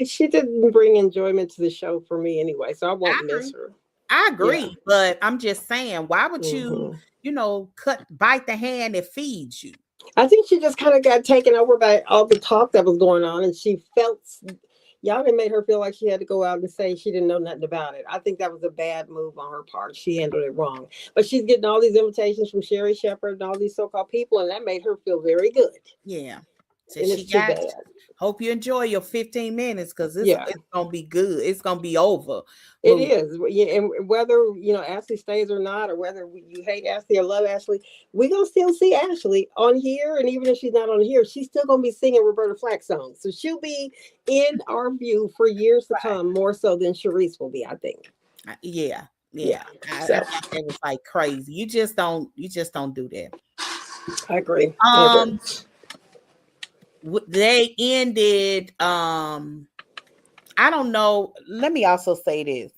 She didn't bring enjoyment to the show for me anyway, so I won't I miss agree. her. I Yeah. agree, but I'm just saying, why would you, Hmm. bite the hand that feeds you? I think she just kind of got taken over by all the talk that was going on, and she felt y'all had made her feel like she had to go out and say she didn't know nothing about it. I think that was a bad move on her part. She handled it wrong. But she's getting all these invitations from Sherry Shepherd and all these so-called people, and that made her feel very good. Yeah. So And she it's too got. bad. Hope you enjoy your 15 minutes because Yeah. it's gonna be good. It's gonna be over. It But is, yeah, and whether Ashley stays or not, or whether you hate Ashley or love Ashley, we gonna still see Ashley on here, and even if she's not on here, she's still gonna be singing Roberta Flack songs. So she'll be in our view for years to come, more so than Sharice will be, I think. yeah, Yeah, yeah. I so thought that was like crazy. You just don't do that. I agree. I agree. Um, they ended. I don't know. Let me also say this.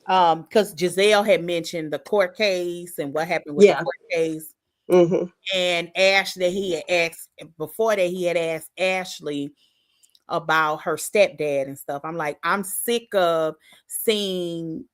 Because Giselle had mentioned the court case and what happened with the Yeah. court case, Hmm. and Ashley, he had asked before that he had asked Ashley about her stepdad and stuff. I'm like, I'm sick of seeing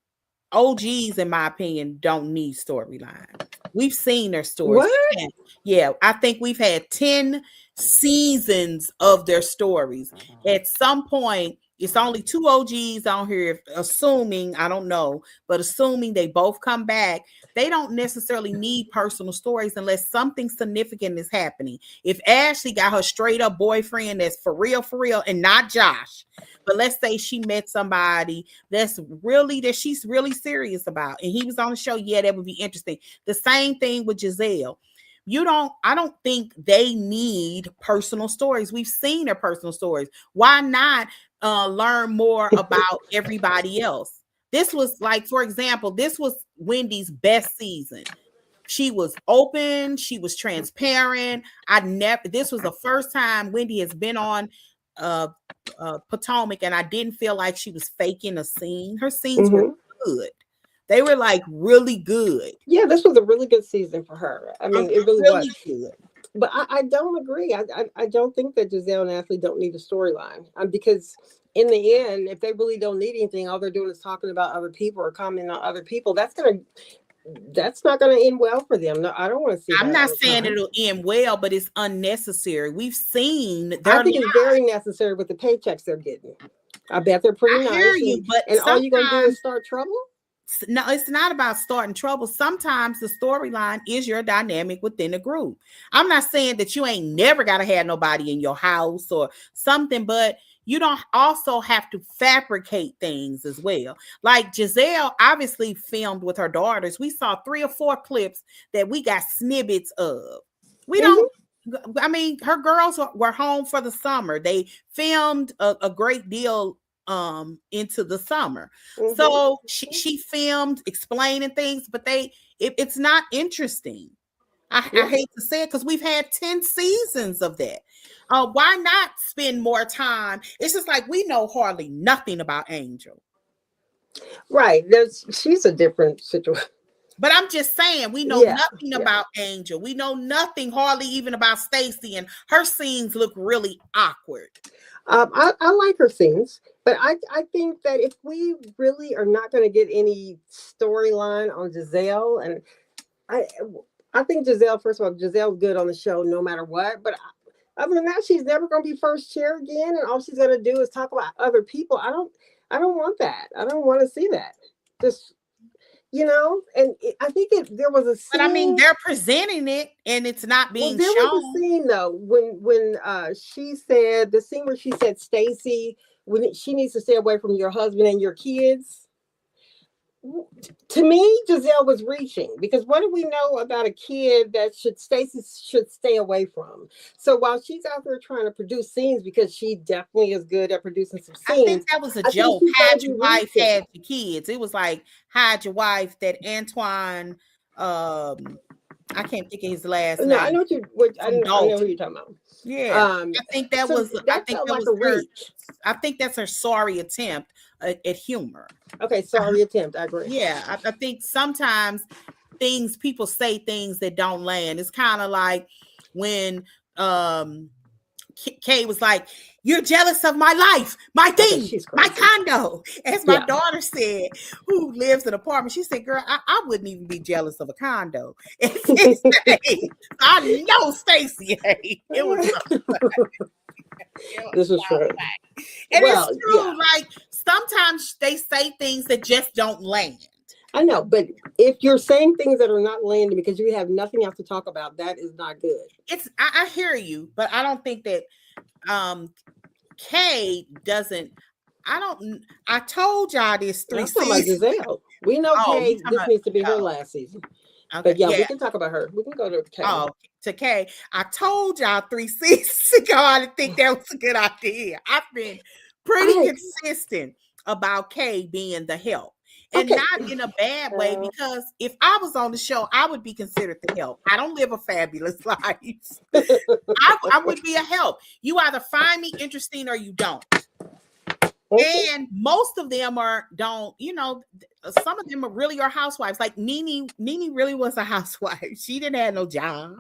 OGs, in my opinion, don't need storyline. We've seen their stories. What? Yeah, I think we've had 10 seasons of their stories. At some point, it's only two OGs on here, assuming, I don't know, but assuming they both come back, they don't necessarily need personal stories unless something significant is happening. If Ashley got her straight up boyfriend that's for real, and not Josh, but let's say she met somebody that she's really serious about, and he was on the show, yeah, that would be interesting. The same thing with Giselle. I don't think they need personal stories. We've seen their personal stories. Why not learn more about everybody else? This was like, for example, this was Wendy's best season. She was open, she was transparent. This was the first time Wendy has been on uh Potomac, and I didn't feel like she was faking a scene. Her scenes were Hmm. good. They were like really good. Yeah, this was a really good season for her. I mean, it really was. Really good. But I don't agree. I don't think that Giselle and Ashley don't need a storyline, because in the end, if they really don't need anything, all they're doing is talking about other people or commenting on other people. That's not gonna end well for them. No, I don't want to see I'm that not all the saying time. it'll end well, but it's unnecessary. We've seen I their think it's very necessary with the paychecks they're getting. I bet they're pretty I hear nice, you, but and all you're gonna do is sometimes start trouble. no, it's not about starting trouble. Sometimes the storyline is your dynamic within the group. I'm not saying that you ain't never got to have nobody in your house or something, but you don't also have to fabricate things as well. Like Giselle obviously filmed with her daughters. We saw 3 or 4 clips that we got snippets of. We Hmm. don't. I mean, her girls were home for the summer. They filmed a great deal into the summer, Hmm. so she filmed explaining things, but it's not interesting. I Yeah. hate to say it because we've had 10 seasons of that. Why not spend more time? It's just like we know hardly nothing about Angel. Right. She's a different situation. But I'm just saying, we know Yeah. nothing Yeah. about Angel. We know nothing hardly even about Stacy, and her scenes look really awkward. I like her scenes, but I think that if we really are not going to get any storyline on Giselle, and I I think Giselle, first of all, Giselle's good on the show no matter what, but other than that, she's never going to be first chair again, and all she's going to do is talk about other people. I don't want that. I don't want to see that. Just and I think there was a But I mean, scene. they're presenting it and it's not Well, being there was a shown. scene though when she said the scene where she said Stacy, when she needs to stay away from your husband and your kids. To me, Giselle was reaching, because what do we know about a kid that Stacy should stay away from? So while she's out there trying to produce scenes, because she definitely is good at producing some I think scenes, that was a I think joke. she's going to Hide be your wife, reaching. had your kids. It was like hide your wife that Antoine, I can't think of his last No, I know name, from I know who Dalton. you're talking about. Yeah. So I that think felt that like was a her. reach. I think that's her sorry attempt at humor. Okay, sorry attempt. I agree. Yeah, I think sometimes people say things that don't land. It's kind of like when Kay was like, "You're jealous of my life, my thing, my condo." As my daughter said, who lives in an apartment, she said, "Girl, I wouldn't even be jealous of a condo." And I know Stacey. Hey, it was. This is true. And it's true. Yeah. Like sometimes they say things that just don't land. I know, but if you're saying things that are not landing because you have nothing else to talk about, that is not good. I hear you, but I don't think that Kay doesn't. I told y'all this 3 seasons. Giselle. We know Kay. This needs to be her last season. Okay, but yeah, we can talk about her. We can go to Kay. To Kay. I told y'all 3 seasons ago. I didn't think that was a good idea. I've been pretty consistent about Kay being the help. And not in a bad way, because if I was on the show, I would be considered the help. I don't live a fabulous life. I would be a help. You either find me interesting or you don't. And most of them don't, some of them are housewives. Like Nene really was a housewife. She didn't have no job.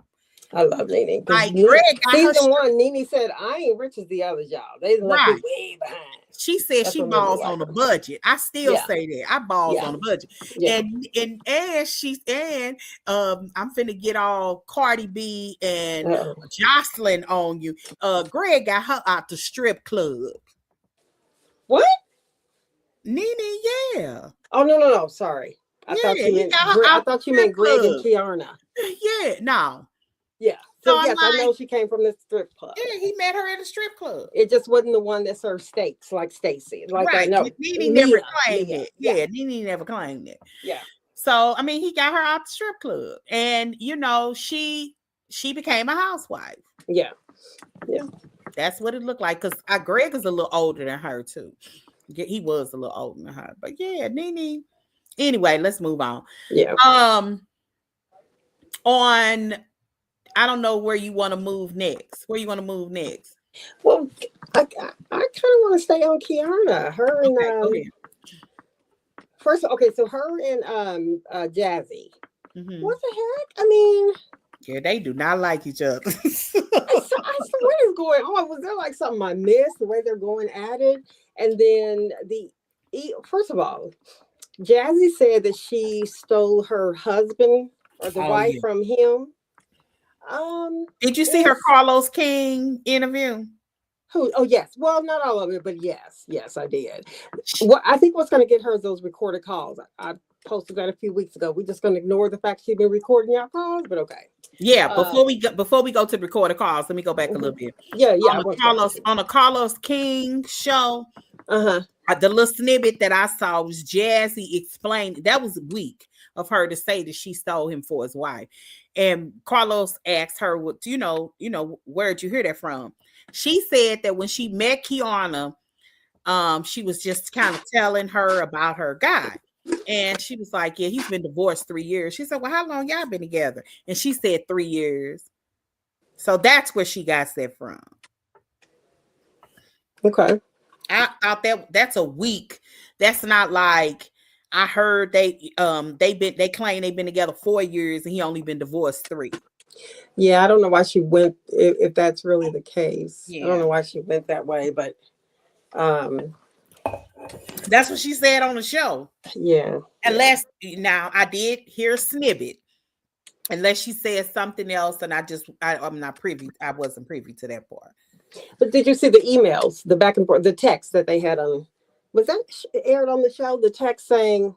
I love Nene. Like Greg season 1, Nene said, "I ain't rich as the other y'all. They left me way behind." She said she balls on a budget. I still say that. I balls on a budget. Yeah. And I'm finna get all Cardi B and Jocelyn on you. Greg got her out the strip club. What? Nene, yeah. Oh no. Sorry. I thought you meant Greg and Kiana. Yeah, no. Yeah. So yes, I know she came from the strip club. Yeah, he met her at a strip club. It just wasn't the one that served steaks like Stacey. Like right. I know. Nene never claimed it. Yeah, Nene never claimed it. Yeah. So I mean, he got her out the strip club, and she became a housewife. Yeah. Yeah. That's what it looked like. Because Greg is a little older than her too. He was a little older than her, but yeah, Nene. Anyway, let's move on. Yeah. I don't know where you want to move next. Well, I kind of want to stay on Kiana. Her and first, so her and Jazzy. Mm-hmm. What the heck? I mean, yeah, they do not like each other. What is going on? Was there like something I missed? The way they're going at it, and then first of all, Jazzy said that she stole her husband or the wife from him. Did you see her Carlos King interview? Who? Oh yes. Well, not all of it, but yes, I did. What I think what's going to get her is those recorded calls. I posted that a few weeks ago. We're just going to ignore the fact she's been recording y'all calls, but okay. Yeah. Before we go to recorded calls, let me go back a little bit. Yeah. On a Carlos King show. The little snippet that I saw was Jazzy explaining. That was weak of her to say that she stole him for his wife. And Carlos asked her, "What where'd you hear that from?" She said that when she met Kiana, she was just kind of telling her about her guy. And she was like, "Yeah, he's been divorced 3 years." She said, "Well, how long y'all been together?" And she said 3 years. So that's where she got that from. Okay. That's a week. That's not like I heard they claim they've been together 4 years and he only been divorced 3. Yeah, I don't know why she went if that's really the case. Yeah. I don't know why she went that way, but that's what she said on the show. Yeah. Unless now I did hear a snippet. Unless she said something else, and I'm not privy. I wasn't privy to that part. But did you see the emails, the back and forth, the text that they had on? Was that aired on the show? The text saying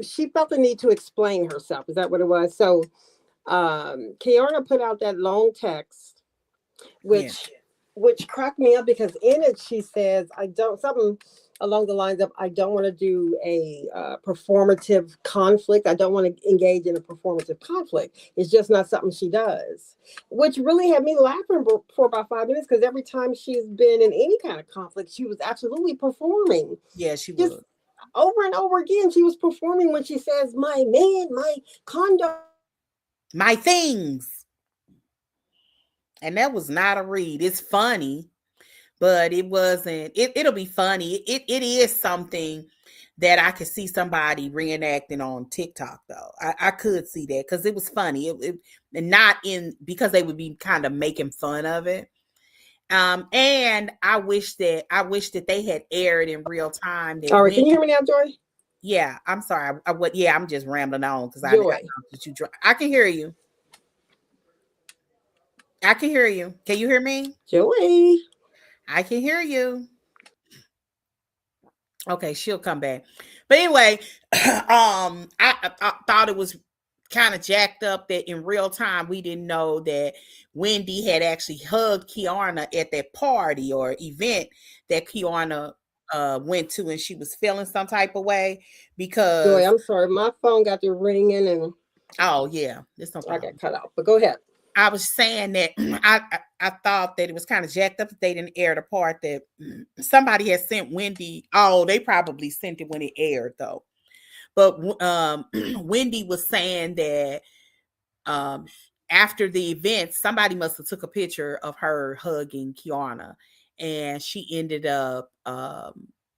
she felt the need to explain herself. Is that what it was? So Kiana put out that long text, which cracked me up because in it she says, something along the lines of, I don't want to do a performative conflict. I don't want to engage in a performative conflict. It's just not something she does, which really had me laughing for about 5 minutes because every time she's been in any kind of conflict, she was absolutely performing. Yeah, she was. Over and over again, she was performing when she says, my man, my condo. My things. And that was not a read. It's funny. But it wasn't, it'll be funny. It is something that I could see somebody reenacting on TikTok, though. I could see that because it was funny. And not because they would be kind of making fun of it. And I wish that they had aired in real time that All right, when can you hear me now, Joy? yeah, I'm sorry. Yeah, I'm just rambling on because I know Joy. that I can hear you. I can hear you. Can you hear me? Joy. I can hear you. Okay, she'll come back. But anyway, I thought it was kind of jacked up that in real time we didn't know that Wendy had actually hugged Kiana at that party or event that Kiana went to, and she was feeling some type of way Joy, because I'm sorry. My phone got to ringing and oh yeah, there's no I got problem. cut off. But go ahead. I was saying that I thought that it was kind of jacked up that they didn't air the part that somebody had sent Wendy. Oh, they probably sent it when it aired though. But Wendy was saying that um, after the event, somebody must have took a picture of her hugging Kiana, and she ended up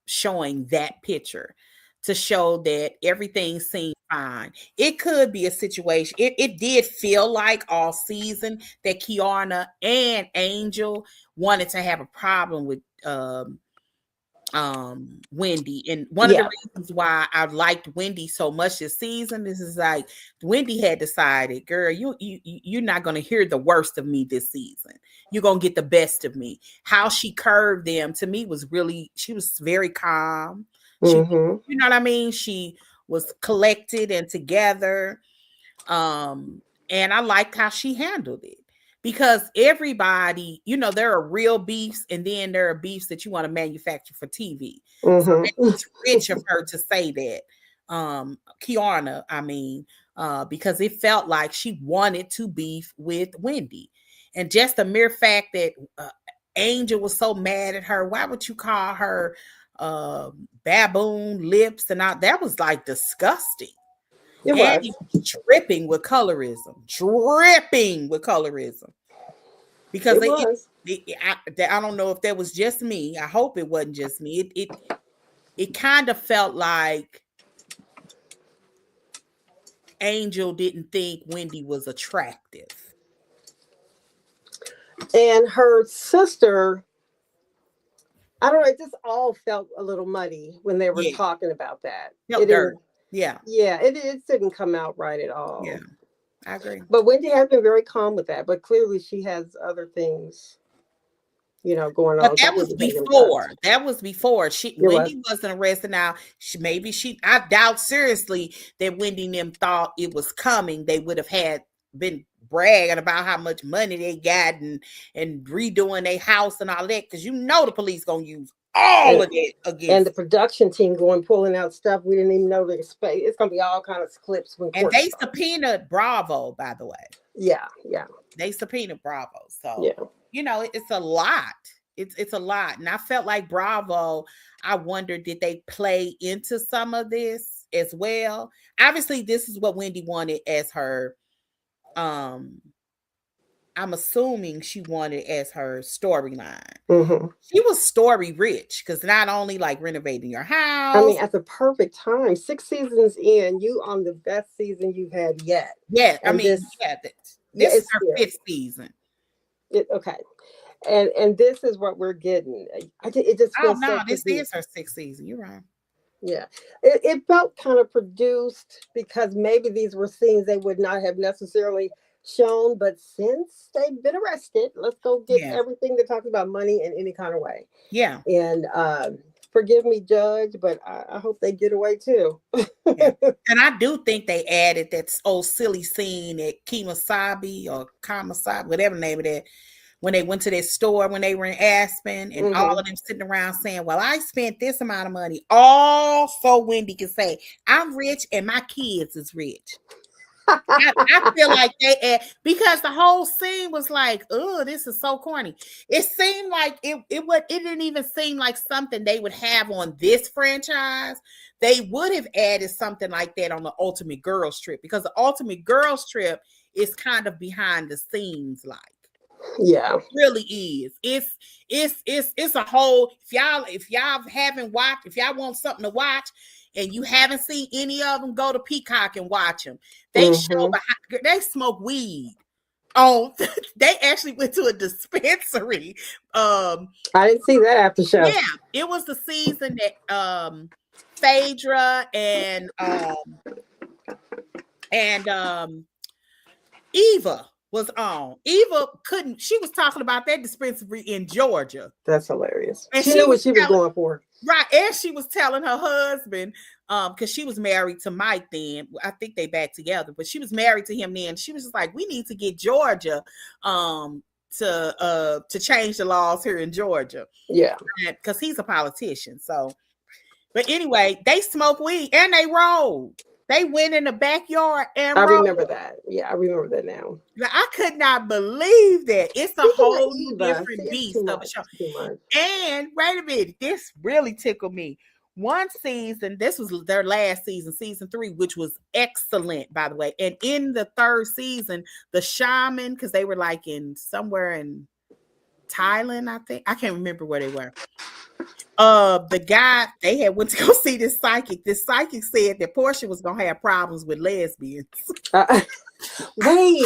showing that picture to show that everything seemed fine. It could be a situation. It did feel like all season that Kiana and Angel wanted to have a problem with Wendy, and one of the Yeah. reasons why I liked Wendy so much this season is like Wendy had decided, girl, you're not going to hear the worst of me this season. You're going to get the best of me. How she curved them to me was really, she was very calm. She, Mm-hmm. you know what I mean, she was collected and together. And I liked how she handled it because everybody, there are real beefs and then there are beefs that you want to manufacture for TV. So it Mm-hmm. was rich of her to say that. Kiana, I mean, because it felt like she wanted to beef with Wendy. And just the mere fact that Angel was so mad at her, why would you call her baboon lips and all that? Was like disgusting. It And was. he was dripping with colorism, because It was. I don't know if that was just me. I hope it wasn't just me. It kind of felt like Angel didn't think Wendy was attractive. And her sister, I don't know, it just all felt a little muddy when they were Yeah, talking about that. It felt didn't, dirt. Yeah, yeah, it didn't come out right at yeah, all. I agree. But Wendy has been very calm with that. But clearly she has other things, going But on. that Something was to take them drugs. before. That was before she It was. Wendy wasn't arrested. Now I doubt seriously that Wendy and them thought it was coming. They would have had been bragging about how much money they got and redoing their house and all that, because the police gonna use all And, of that and the against them. production team going pulling out stuff we didn't even know to expect. It's gonna be all kind of clips when And court they starts. subpoenaed Bravo, by the way. Yeah, yeah, They subpoenaed Bravo. So, yeah. it's a lot. It's a lot. And I felt like Bravo, I wonder, did they play into some of this as well? Obviously, this is what Wendy wanted as her um I'm assuming she wanted as her storyline. Hmm. She was story rich because not only like renovating your I mean, house. at the perfect time, 6 seasons in, you on the best season you've had yet, Yeah, I and mean, this, yeah, yeah, this is it's her scary. fifth season. Okay, and this is what we're getting. It just Oh feels so no, this is produced. her sixth season. You're right. Yeah, it felt kind of produced because maybe these were scenes they would not have necessarily shown, but since they've been arrested, let's go get Yeah. everything that talks about money in any kind of way. Yeah. And forgive me, Judge, but I hope they get away too. Yeah. And I do think they added that old silly scene at Kemosabe or Kamasabe, whatever the name of that, when they went to that store when they were in Aspen, and all Hmm. of them sitting around saying, well, I spent this amount of money. All so Wendy can say, I'm rich and my kids is rich. I feel like they because the whole scene was like, oh, this is so corny. It seemed like it didn't even seem like something they would have on this franchise. They would have added something like that on the Ultimate Girls Trip, because the Ultimate Girls Trip is kind of behind the scenes like. Yeah. It really is. It's a whole, if y'all haven't watched, if y'all want something to watch and you haven't seen any of them, go to Peacock and watch them. They show Hmm. behind, they smoke weed Oh, they actually went to a dispensary. I didn't see that after show. Yeah, it was the season that Phaedra and Eva was on. Eva couldn't, she was talking about that dispensary in Georgia. That's hilarious. And she knew what she was going for. Right. And she was telling her husband, because she was married to Mike then. I think they back together, but she was married to him then. She was just like, we need to get Georgia to change the laws here in Georgia. Yeah. Because he's a politician. So, but anyway, they smoke weed and they roll. They went in the backyard and I remember that. Yeah, I remember that now. I could not believe that. It's a whole new different beast of a show. And wait a minute, this really tickled me. One season, this was their last season, season 3, which was excellent, by the way. And in the 3rd season, the shaman, because they were like in somewhere in Thailand, I think. I can't remember where they were. The guy, they had went to go see this psychic. This psychic said that Portia was gonna have problems with lesbians. Wait.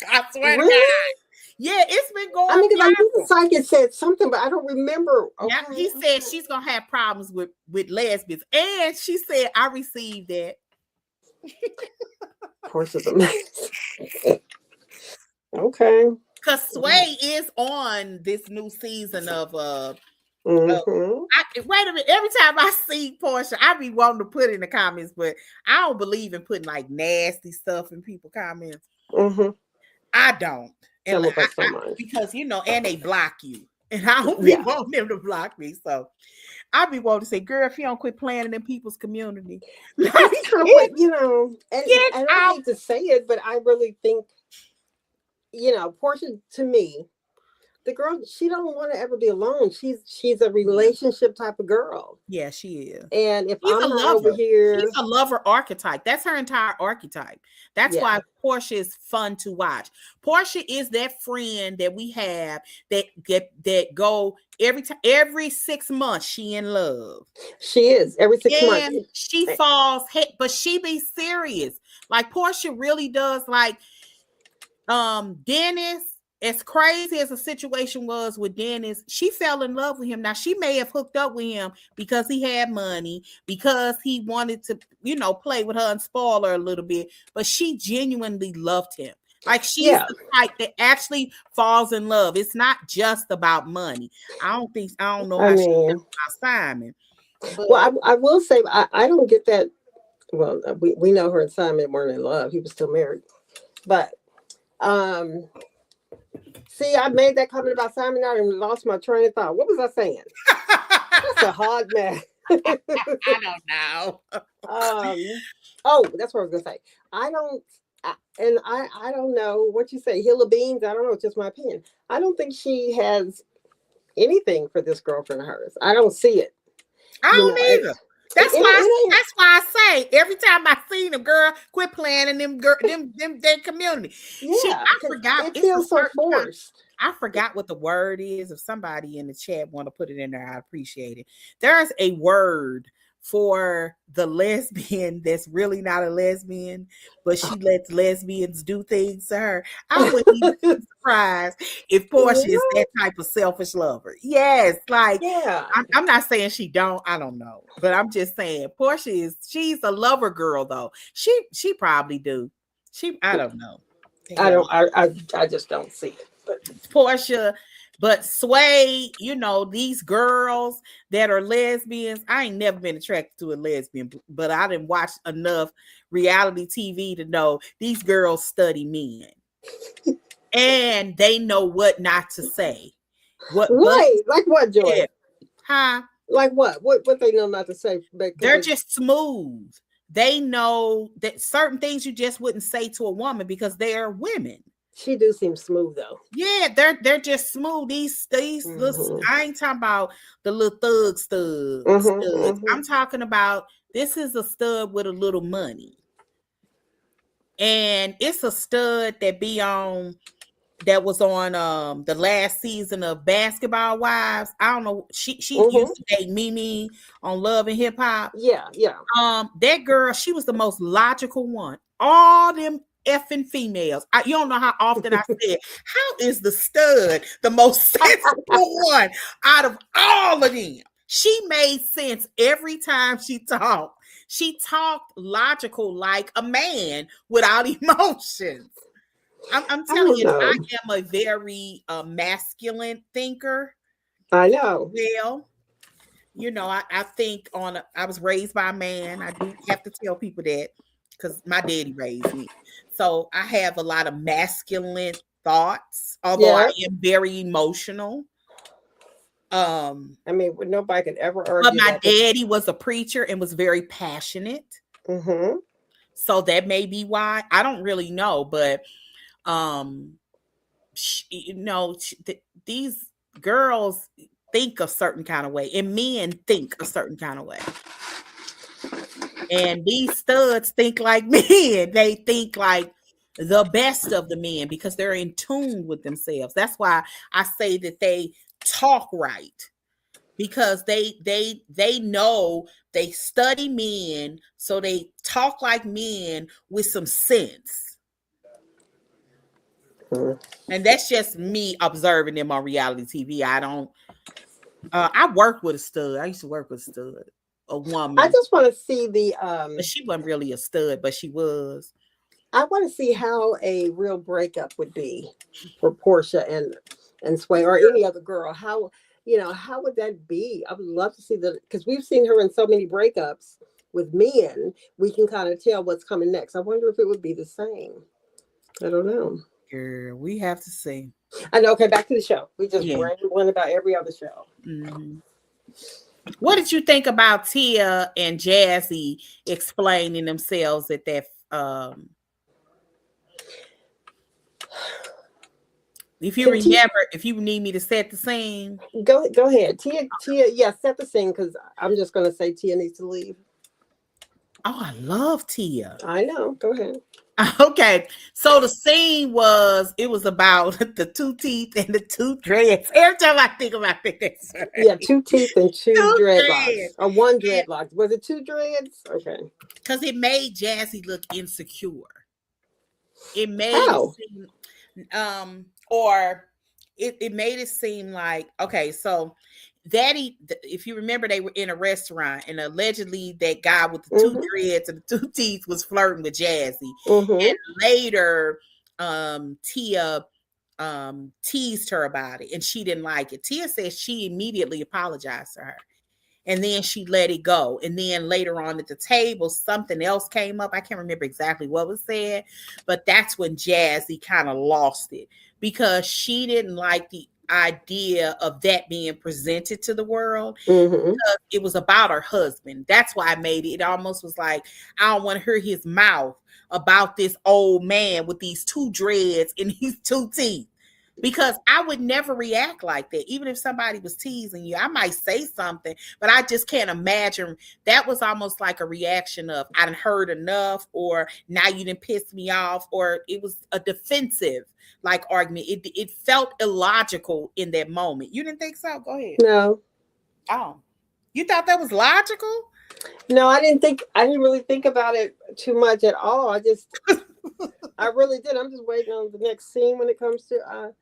I swear to God. Yeah, it's been going. I mean, because I knew the psychic said something, but I don't remember. Okay, yeah, he said she's gonna have problems with lesbians, and she said I received that. Portia's amazing. Okay. Because Sway is on this new season of wait a minute. Every time I see Portia, I be wanting to put in the comments, but I don't believe in putting like nasty stuff in people's comments. I don't. And because and they block you. And I don't be wanting them to block me. So I be wanting to say, girl, if you don't quit playing in people's community. And I hate to say it, but I really think, Portia, to me, the girl, she don't want to ever be alone. She's a relationship type of girl. Yeah, she is. And if I'm not over here, she's a lover archetype. That's her entire archetype. That's why Portia is fun to watch. Portia is that friend that we have that go every 6 months. She in love. She is every 6 months. She falls, but she be serious. Like Portia really does. Like Dennis. As crazy as the situation was with Dennis, she fell in love with him. Now, she may have hooked up with him because he had money, because he wanted to, play with her and spoil her a little bit, but she genuinely loved him. Like, she's the type that actually falls in love. It's not just about money. I don't know how she feels about Simon. But, well, I will say, I don't get that. Well, we know her and Simon weren't in love. He was still married. But, see, I made that comment about Simon out and lost my train of thought. What was I saying? That's a hard mess. I don't know. Oh, that's what I was gonna say. I don't know what you say. Hill of beans. I don't know. It's just my opinion. I don't think she has anything for this girlfriend of hers. I don't see it. I don't either. That's why I say every time I see them, girl, quit playing in them their community. Yeah, I forgot. It feels so forced. I forgot what the word is. If somebody in the chat want to put it in there, I appreciate it. There's a word for the lesbian that's really not a lesbian, but she lets lesbians do things to her. I wouldn't even be surprised if Portia is that type of selfish lover. Yes, like I'm not saying she don't. I don't know, but I'm just saying Portia she's a lover girl though. She probably do. I don't know. I just don't see it. But Portia. But Sway, these girls that are lesbians, I ain't never been attracted to a lesbian, but I didn't watch enough reality TV to know these girls study men. And they know what not to say. Like what, Joy? Yeah. Huh? Like what? What they know not to say? They're just smooth. They know that certain things you just wouldn't say to a woman because they are women. She do seem smooth though. Yeah, they're just smooth. These little, I ain't talking about the little thug studs. I'm talking about this is a stud with a little money. And it's a stud that was on the last season of Basketball Wives. I don't know. She used to date Mimi on Love and Hip Hop. Yeah. That girl, she was the most logical one. All them effing females. You don't know how often I said, how is the stud the most sensible one out of all of them? She made sense every time she talked. She talked logical like a man without emotions. I'm I telling don't you, know. I am a very masculine thinker. I know. Well, I think I was raised by a man. I do have to tell people that because my daddy raised me. So I have a lot of masculine thoughts, although I Yeah. am very emotional. I mean, nobody could ever But argue my that. daddy was a preacher and was very passionate. Mm-hmm. So that may be why. I don't really know, but um these girls think a certain kind of way and men think a certain kind of way. And these studs think like men. They think like the best of the men because they're in tune with themselves. That's why I say that they talk right because they know they study men, so they talk like men with some sense. Mm-hmm. And that's just me observing them on reality TV. I don't I worked with a stud. I used to work with a stud, a I woman. just want to see the But she wasn't really a stud, but she was. I want to see how a real breakup would be for Portia and Sway or any other girl. How how would that be? I would love to see because we've seen her in so many breakups with men. We can kind of tell what's coming next. I wonder if it would be the same. I don't know. Girl, we have to see. I know. Okay, back to the show. We just Yeah. rambling about every other show. Hmm. What did you think about Tia and Jazzy explaining themselves at that? If you Can Tia remember, if you need me to set the scene. go ahead? Tia, yeah, set the scene because I'm just going to say Tia needs to leave. Oh, I love Tia. I know. Go ahead. Okay, so the scene was about the two teeth and the two dreads. Every time I think about this, Yeah, two teeth and two two dreadlocks. dreads, Or one dreadlock. Was it two dreads? Okay. because it made Jazzy look insecure. It made it How? seem, or it made it seem like, okay, so Daddy, if you remember, they were in a restaurant and allegedly that guy with the two Mm-hmm. dreads and the two teeth was flirting with Jazzy. Mm-hmm. And later, Tia teased her about it and she didn't like it. Tia says she immediately apologized to her and then she let it go. And then later on at the table, something else came up. I can't remember exactly what was said, but that's when Jazzy kind of lost it because she didn't like the idea of that being presented to the world Mm-hmm. because it was about her husband. That's why I made it. It almost was like, I don't want to hear his mouth about this old man with these two dreads and these two teeth. Because I would never react like that. Even if somebody was teasing you, I might say something, but I just can't imagine. That was almost like a reaction of, I done heard enough, or now you didn't piss me off, or it was a defensive like argument. It felt illogical in that moment. You didn't think so? Go ahead. No. Oh, you thought that was logical? No, I didn't really think about it too much at all. I really did. I'm just waiting on the next scene when it comes to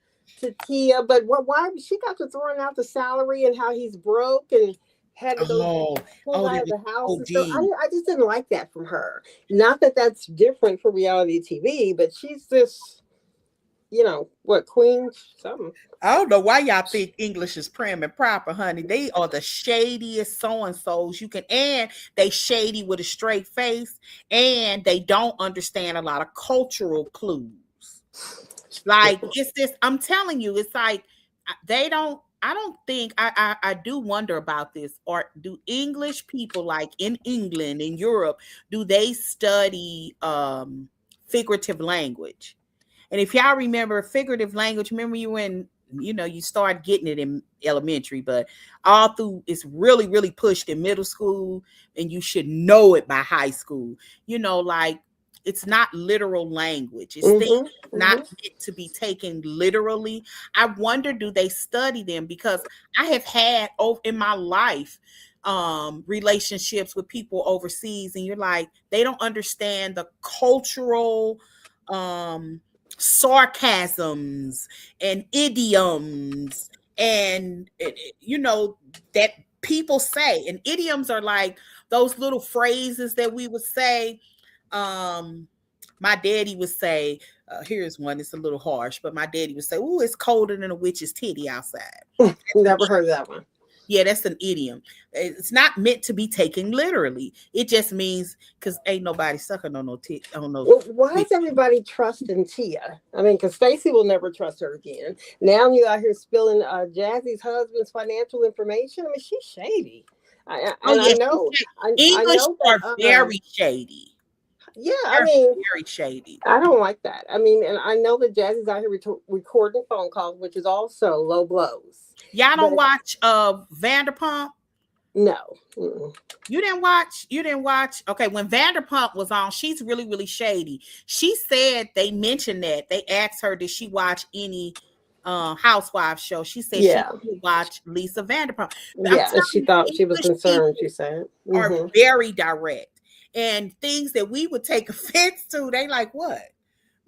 Tia. But why she got to throwing out the salary and how he's broke and had to go Oh, pull that out of was the house so and stuff. deep. I just didn't like that from her. Not that that's different for reality TV, but she's this, what, queen something. I don't know why y'all think English is prim and proper, honey. They are the shadiest so-and-sos you can, and they shady with a straight face, and they don't understand a lot of cultural clues. Like, it's this, I'm telling you, it's like they don't, I don't think, I do wonder about this. Or do English people, like in England, in Europe, do they study figurative language? And if y'all remember figurative language, remember you start getting it in elementary, but all through it's really, really pushed in middle school, and you should know it by high school. Like it's not literal language. It's things Mm-hmm, not mm-hmm. meant to be taken literally. I wonder, do they study them? Because I have had in my life relationships with people overseas, and you're like, they don't understand the cultural sarcasms and idioms and that people say. And idioms are like those little phrases that we would say. My daddy would say, here's one, it's a little harsh, but my daddy would say, "Ooh, it's colder than a witch's titty outside." Never heard of that one. Yeah, that's an idiom. It's not meant to be taken literally. It just means because ain't nobody sucking on no on no. Well, why is everybody trusting Tia? I mean, because Stacey will never trust her again. Now you out here spilling Jazzy's husband's financial information. I mean, she's shady. I know. English I are very shady. Yeah, They're I mean, very shady. I don't like that. I mean, and I know that Jazzy's out here recording phone calls, which is also low blows. Y'all don't watch Vanderpump? No. You didn't watch? Okay, when Vanderpump was on, she's really, really shady. She said they mentioned that. They asked her, did she watch any Housewives show? She said she didn't watch Lisa Vanderpump. Yeah, and she thought she was concerned, she said. Are very direct. And things that we would take offense to, they like, what?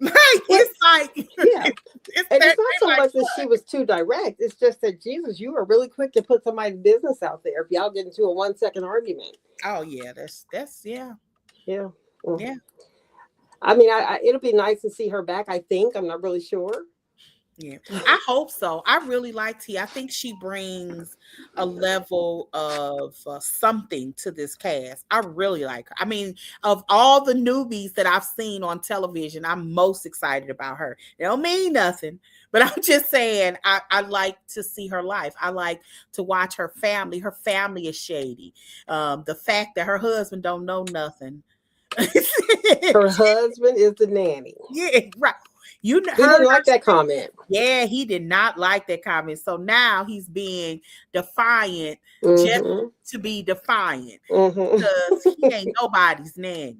Like, it's like, yeah. And it's not so much that she was too direct. It's just that, Jesus, you are really quick to put somebody's business out there if y'all get into a 1-second argument. Oh, yeah. That's yeah. Yeah. Well, yeah. I mean, it'll be nice to see her back, I think. I'm not really sure. Yeah, I hope so. I really like T. I think she brings a level of something to this cast. I really like her. I mean, of all the newbies that I've seen on television, I'm most excited about her. It don't mean nothing, but I'm just saying I like to see her life. I like to watch her family. Her family is shady. The fact that her husband don't know nothing. Her husband is the nanny. Yeah, right. He didn't like that comment. Yeah, he did not like that comment. So now he's being defiant just to be defiant because he ain't nobody's nanny.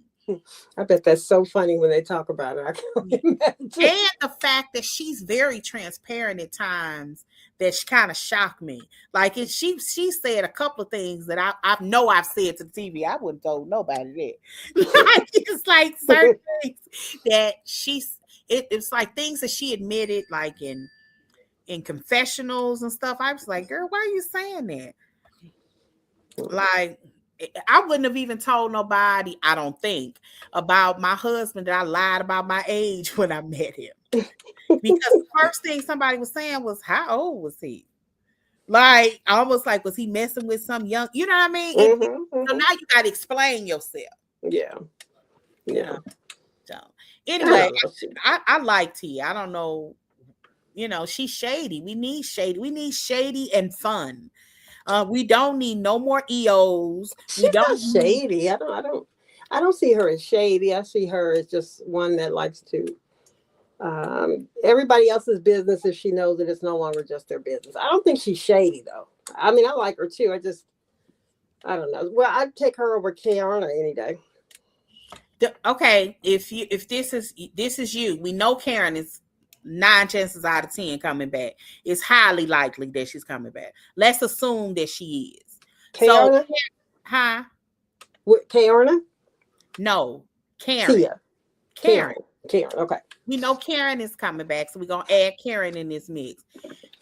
I bet that's so funny when they talk about it. I can't imagine. And the fact that she's very transparent at times that kind of shocked me. Like she said a couple of things that I know I've said to the TV. I wouldn't told nobody that. It's like certain things that it's like things that she admitted, like in confessionals and stuff. I was like, girl, why are you saying that? Like, I wouldn't have even told nobody, I don't think, about my husband that I lied about my age when I met him. Because the first thing somebody was saying was, how old was he? Like, almost like, was he messing with some young, you know what I mean? So now you got to explain yourself. Yeah. Yeah. So anyway, I like T. I don't know. She's shady. We need shady. We need shady and fun. We don't need no more EOs. She's not shady. I don't see her as shady. I see her as just one that likes to everybody else's business if she knows that it's no longer just their business. I don't think she's shady though. I mean, I like her too. I don't know. Well, I'd take her over Kiana any day. Okay, if this is you, we know Karen is 9 chances out of 10 coming back. It's highly likely that she's coming back. Let's assume that she is. Kiana? So, huh? Kiana? No, Karen. Tia. Karen. Okay. We know Karen is coming back, so we're gonna add Karen in this mix.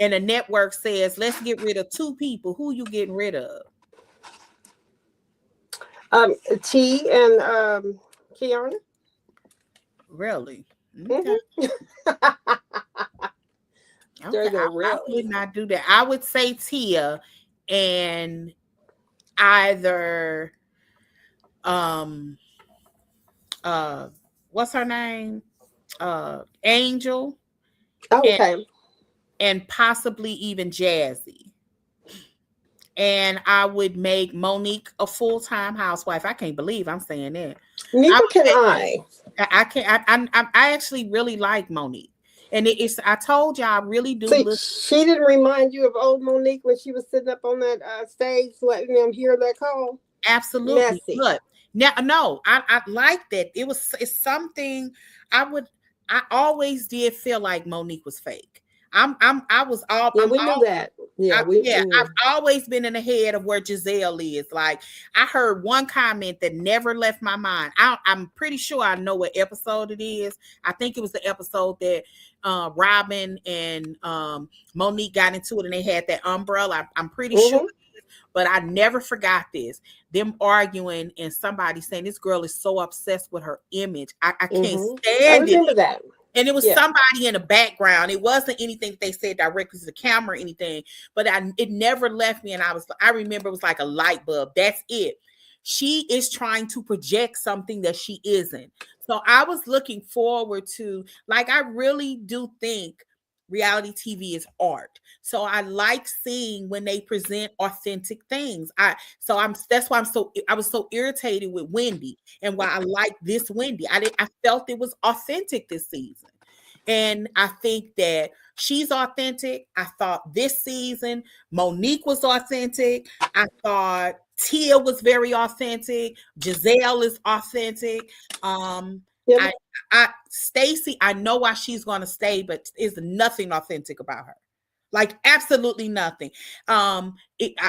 And the network says, let's get rid of 2 people. Who you getting rid of? T and Kiana. Really? Okay. Okay. I would not do that. I would say Tia and either what's her name? Angel. Okay. And possibly even Jazzy. And I would make Monique a full-time housewife. I can't believe I'm saying that. Neither can I. I can't. I actually really like Monique, and it's. I told you I really do. She didn't remind you of old Monique when she was sitting up on that stage, letting them hear that call. Absolutely. Messy. But no, I like that. It's something I always did feel like Monique was fake. I was all Yeah, I'm we knew all that. Yeah, we yeah, I've knew. always been in the head of where Giselle is. Like, I heard one comment that never left my mind. I'm pretty sure I know what episode it is. I think it was the episode that Robin and Monique got into it and they had that umbrella. I'm pretty sure, Mm-hmm. but I never forgot this. Them arguing and somebody saying this girl is so obsessed with her image. I can't Mm-hmm. I stand it. remember that. And it was Yeah. somebody in the background. It wasn't anything they said directly to the camera or anything, but it never left me. And I remember it was like a light bulb. That's it. She is trying to project something that she isn't. So I was looking forward to, like, I really do think reality TV is art. So I like seeing when they present authentic things. That's why I was so irritated with Wendy and why I like this Wendy. I felt it was authentic this season. And I think that she's authentic. I thought this season Monique was authentic. I thought Tia was very authentic. Giselle is authentic. Yep. I Stacy, I know why she's gonna stay, but is nothing authentic about her. Like, absolutely nothing.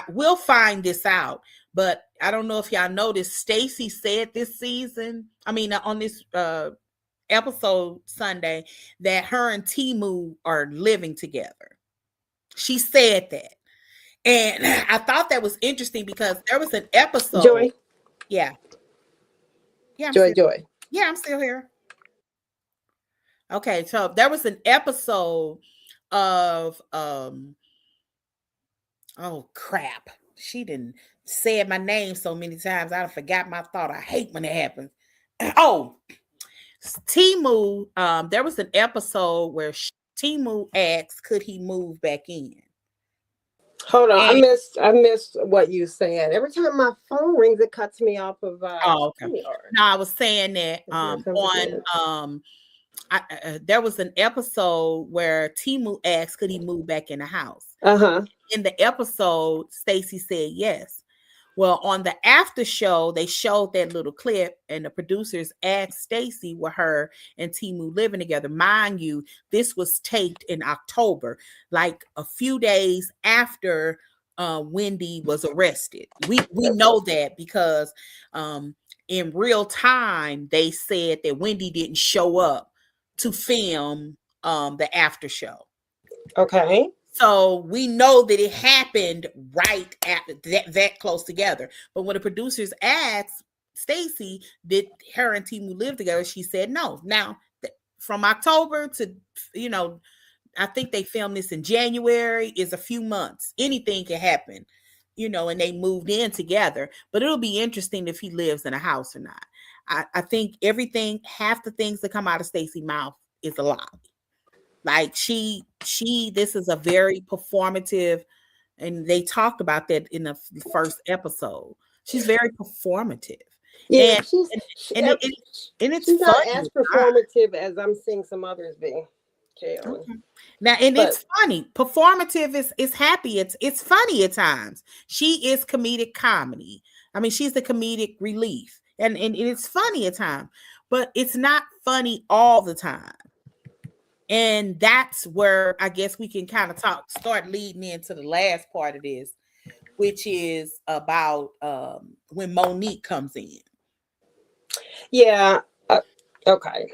We'll find this out, but I don't know if y'all noticed. Stacy said this season, on this episode Sunday, that her and Timu are living together. She said that. And I thought that was interesting because there was an episode. Joy. Yeah. Yeah, Joy. Yeah, I'm still here. Okay, so there was an episode of oh crap. She didn't said my name so many times I forgot my thought. I hate when it happens. Oh, Timu, there was an episode where Timu asked, could he move back in? Hold on, And, I missed what you said. Every time my phone rings, it cuts me off of. oh, okay. No, I was saying that there was an episode where Timu asked, could he move back in the house? In the episode, Stacy said yes. Well, on the after show, they showed that little clip, and the producers asked Stacy were her and Timu living together. Mind you, this was taped in October, like a few days after Wendy was arrested. We know that because in real time, they said that Wendy didn't show up to film the after show. Okay. So we know that it happened right after that close together. But when the producers asked Stacy, did her and Timu live together? She said no. Now, from October to, I think they filmed this in January, is a few months. Anything can happen, and they moved in together. But it'll be interesting if he lives in a house or not. I think half the things that come out of Stacy's mouth is a lie. Like this is a very performative, and they talked about that in the first episode. She's very performative. Yeah, and she's it's not funny. as performative as I'm seeing some others be. Okay. Now, it's funny. Performative is happy. It's funny at times. She is comedic comedy. She's the comedic relief, and it's funny at times, but it's not funny all the time. And that's where I guess we can kind of start leading into the last part of this, which is about when Monique comes in. Yeah. Okay.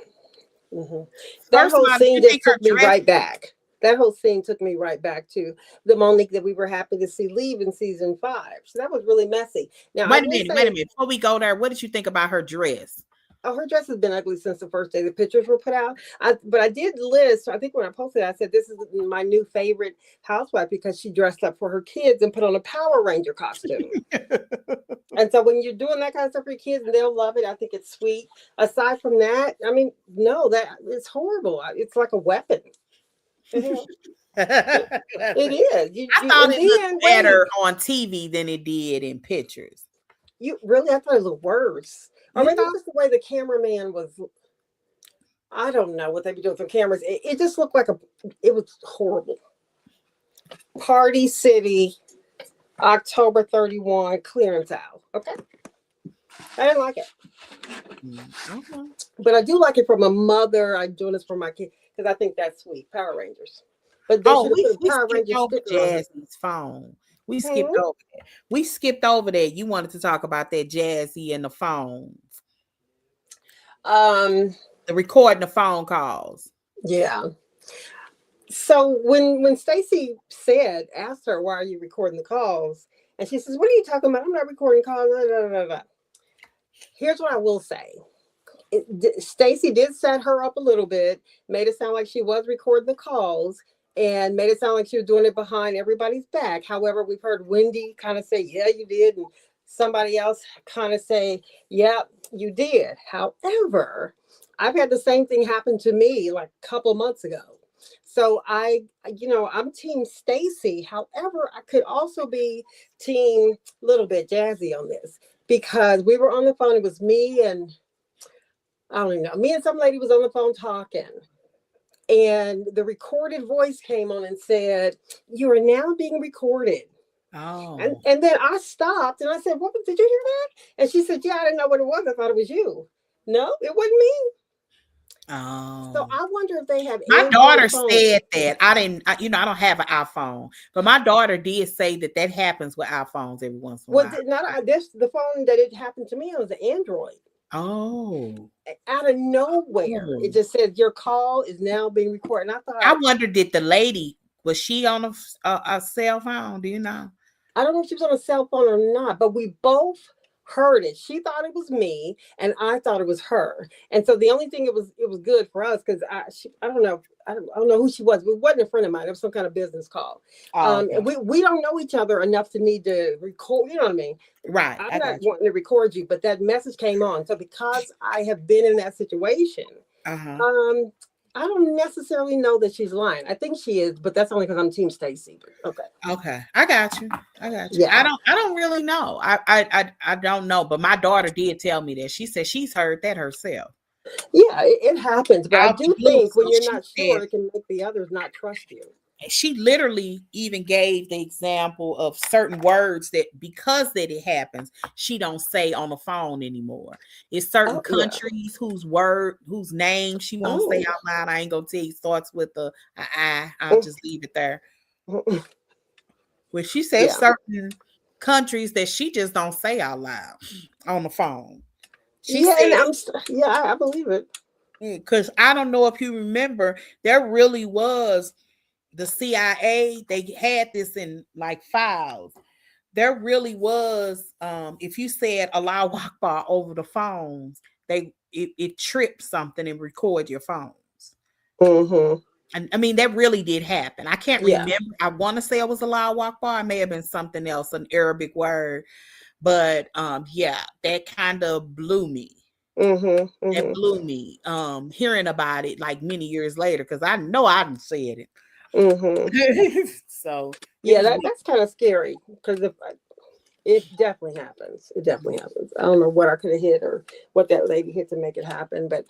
Mm-hmm. That whole scene just took me right back. That whole scene took me right back to the Monique that we were happy to see leave in season 5. So that was really messy. Now, wait a minute. Before we go there, what did you think about her dress? Oh, her dress has been ugly since the first day the pictures were put out. But I did list, I think when I posted it, I said, this is my new favorite housewife because she dressed up for her kids and put on a Power Ranger costume. And so when you're doing that kind of stuff for your kids and they'll love it, I think it's sweet. Aside from that, no, that it's horrible. It's like a weapon. It is. I thought it looked better on TV than it did in pictures. I thought it was worse. Or maybe just the way the cameraman was. I don't know what they'd be doing for cameras. It just looked like it was horrible. Party City, October 31, clearance aisle. Okay. I didn't like it. Okay. But I do like it from a mother. I'm doing this for my kids because I think that's sweet. Power Rangers. But they Oh, should have put a we Power skipped Ranger over sticker on it. Jazzy's phone. We skipped Hmm? over that. We skipped over that. You wanted to talk about that Jazzy and the phones, Um, the recording the phone calls. yeah. So when Stacy asked her, "Why are you recording the calls?" and she says, "What are you talking about? I'm not recording calls." Blah, blah, blah, blah. Here's what I will say. Stacy did set her up a little bit, made it sound like she was recording the calls, and made it sound like she was doing it behind everybody's back. However, we've heard Wendy kind of say, "Yeah, you did," and somebody else kind of say, "Yeah, you did." However, I've had the same thing happen to me like a couple months ago. So I'm team Stacy. However, I could also be team little bit Jazzy on this because we were on the phone. It was me and I don't even know. Me and some lady was on the phone talking, and the recorded voice came on and said, "You are now being recorded." And Oh, and then I stopped and I said, "What? Did you hear that?" And she said, "Yeah, I didn't know what it was. I thought it was you." No, it wasn't me. So oh. I wonder if they have My Android daughter phones. said that. I didn't, I don't have an iPhone, but my daughter did say that that happens with iPhones every once in a Was while. it not? This the phone that it happened to me on was an Android. Oh, Out of nowhere, it oh. just said your call is now being recorded. And I I thought, wonder, did the lady, was she on a cell phone? Do you know? I don't know if she was on a cell phone or not, but we both heard it. She thought it was me, and I thought it was her. And so the only thing it was good for us because I don't know I don't know who she was. But it wasn't a friend of mine. It was some kind of business call. Oh, And okay. we don't know each other enough to need to record. You know what I mean? Right. I'm I not got you. wanting to record you, but that message came on. So because I have been in that situation, Uh-huh. um, I don't necessarily know that she's lying. I think she is, but that's only because I'm Team Stacy. But okay, Okay. I got you. I got you. yeah. I don't really know. I don't know, but my daughter did tell me that. She said she's heard that herself. Yeah, it happens, but I Out the do blue. think when So you're she not said, sure, it can make the others not trust you. she literally even gave the example of certain words that because that it happens, she don't say on the phone anymore. It's certain Oh, yeah. countries whose name she won't say Oh, out loud. I ain't gonna tell you starts with a I. I'll mm, just leave it there. mm, Where she says yeah, certain countries that she just don't say out loud on the phone. She yeah, and said, yeah, I believe it. because I don't know if you remember, there really was the CIA, they had this in like files. There really was, if you said Allah Akbar over the phones, it tripped something and record your phones. Hmm. And I mean, that really did happen. I can't Yeah. remember. I want to say it was Allah Akbar. It may have been something else, an Arabic word. But yeah, that kind of blew me. Hmm. That Hmm. blew me. Hearing about it like many years later, because I know I didn't said Hmm. it. So it Yeah, was that's kind of scary because if it definitely happens. It definitely happens. I don't know what I could have hit or what that lady hit to make it happen. But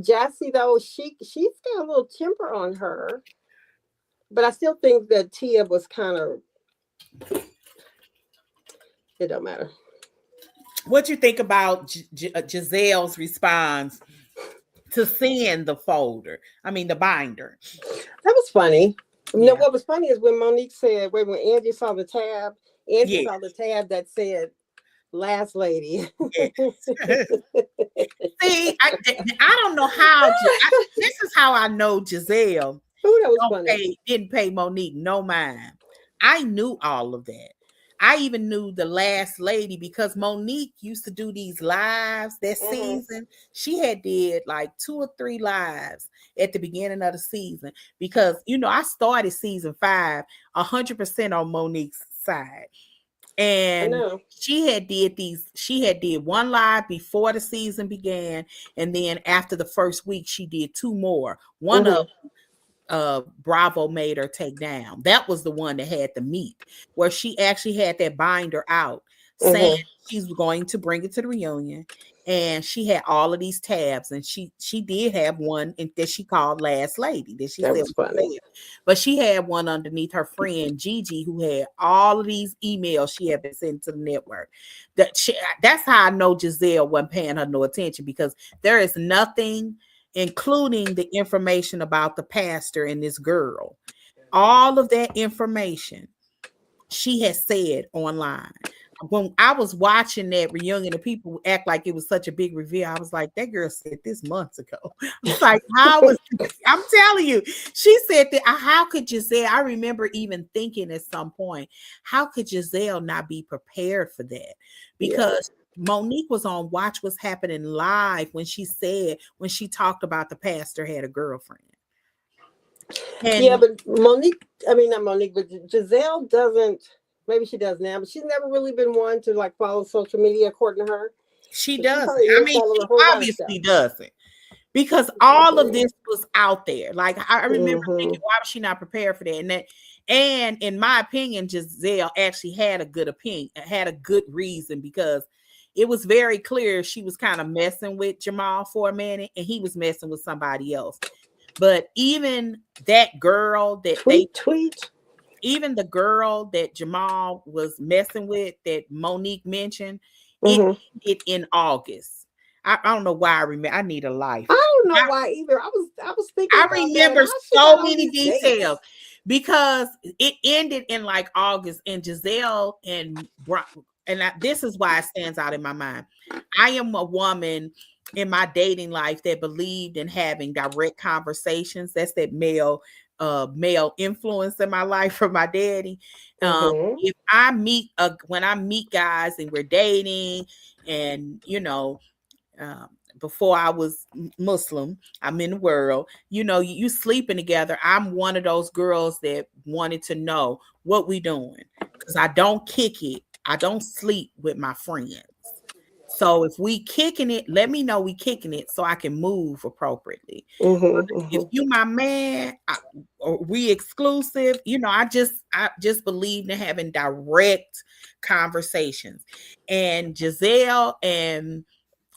Jassy though, she's got a little temper on her. But I still think that Tia was kind of it don't matter. what you think about Giselle's response to seeing the folder. I mean the binder. That was funny. You know Yeah. what was funny is when Monique said, wait, when Angie saw the tab, Angie Yeah. saw the tab that said last lady. Yeah. Ooh, See, I don't know how. This is how I know Giselle that was don't funny. pay didn't pay Monique no mind. I knew all of that. I even knew the last lady because Monique used to do these lives that Hmm. season. She had did like 2 or 3 lives at the beginning of the season because I started season 5 100% on Monique's side. I And know. she had did one live before the season began, and then after the first week she did 2 more. One of Hmm. Bravo made her take down. That was the one that had the meat, where she actually had that binder out saying Hmm. she's going to bring it to the reunion. And she had all of these tabs, and she did have one that she called Last Lady that she That said was was funny. there. But she had one underneath her friend Gigi, who had all of these emails she had been sending to the network. That's how I know Giselle wasn't paying her no attention, because there is nothing including the information about the pastor and this girl. all of that information she has said online. When I was watching that reunion and people act like it was such a big reveal, I was like, that girl said this months ago. I was like, how was I'm telling you, she said that how could Giselle? I remember even thinking at some point, how could Giselle not be prepared for that? Because Monique was on Watch What's Happening Live when she talked about the pastor had a girlfriend. Yeah, And but Monique, I mean, not Monique, but Giselle doesn't, maybe she does now, but she's never really been one to like follow social media according to her. she So she doesn't. probably I missed mean, out on she a whole lot of stuff. obviously doesn't. Because all of this was out there. Like I remember thinking, why was she not prepared for that? And in my opinion, Giselle actually had a good opinion, had a good reason, because it was very clear she was kind of messing with Jamal for a minute and he was messing with somebody else. But even that girl that even the girl that Jamal was messing with that Monique mentioned, it in August. I don't know why I remember. I need a life. I don't know why either. I was thinking I about that. remember How she so got all many these details dates? because it ended in like August, and Giselle and this is why it stands out in my mind. I am a woman in my dating life that believed in having direct conversations. That's that male influence in my life from my daddy. If I meet when I meet guys and we're dating, and before I was Muslim, I'm in the world, you sleeping together. I'm one of those girls that wanted to know what we doing, because I don't kick it. I don't sleep with my friends. So if we kicking it, let me know we kicking it so I can move appropriately. If you my man, or we exclusive, I just believe in having direct conversations. And Giselle and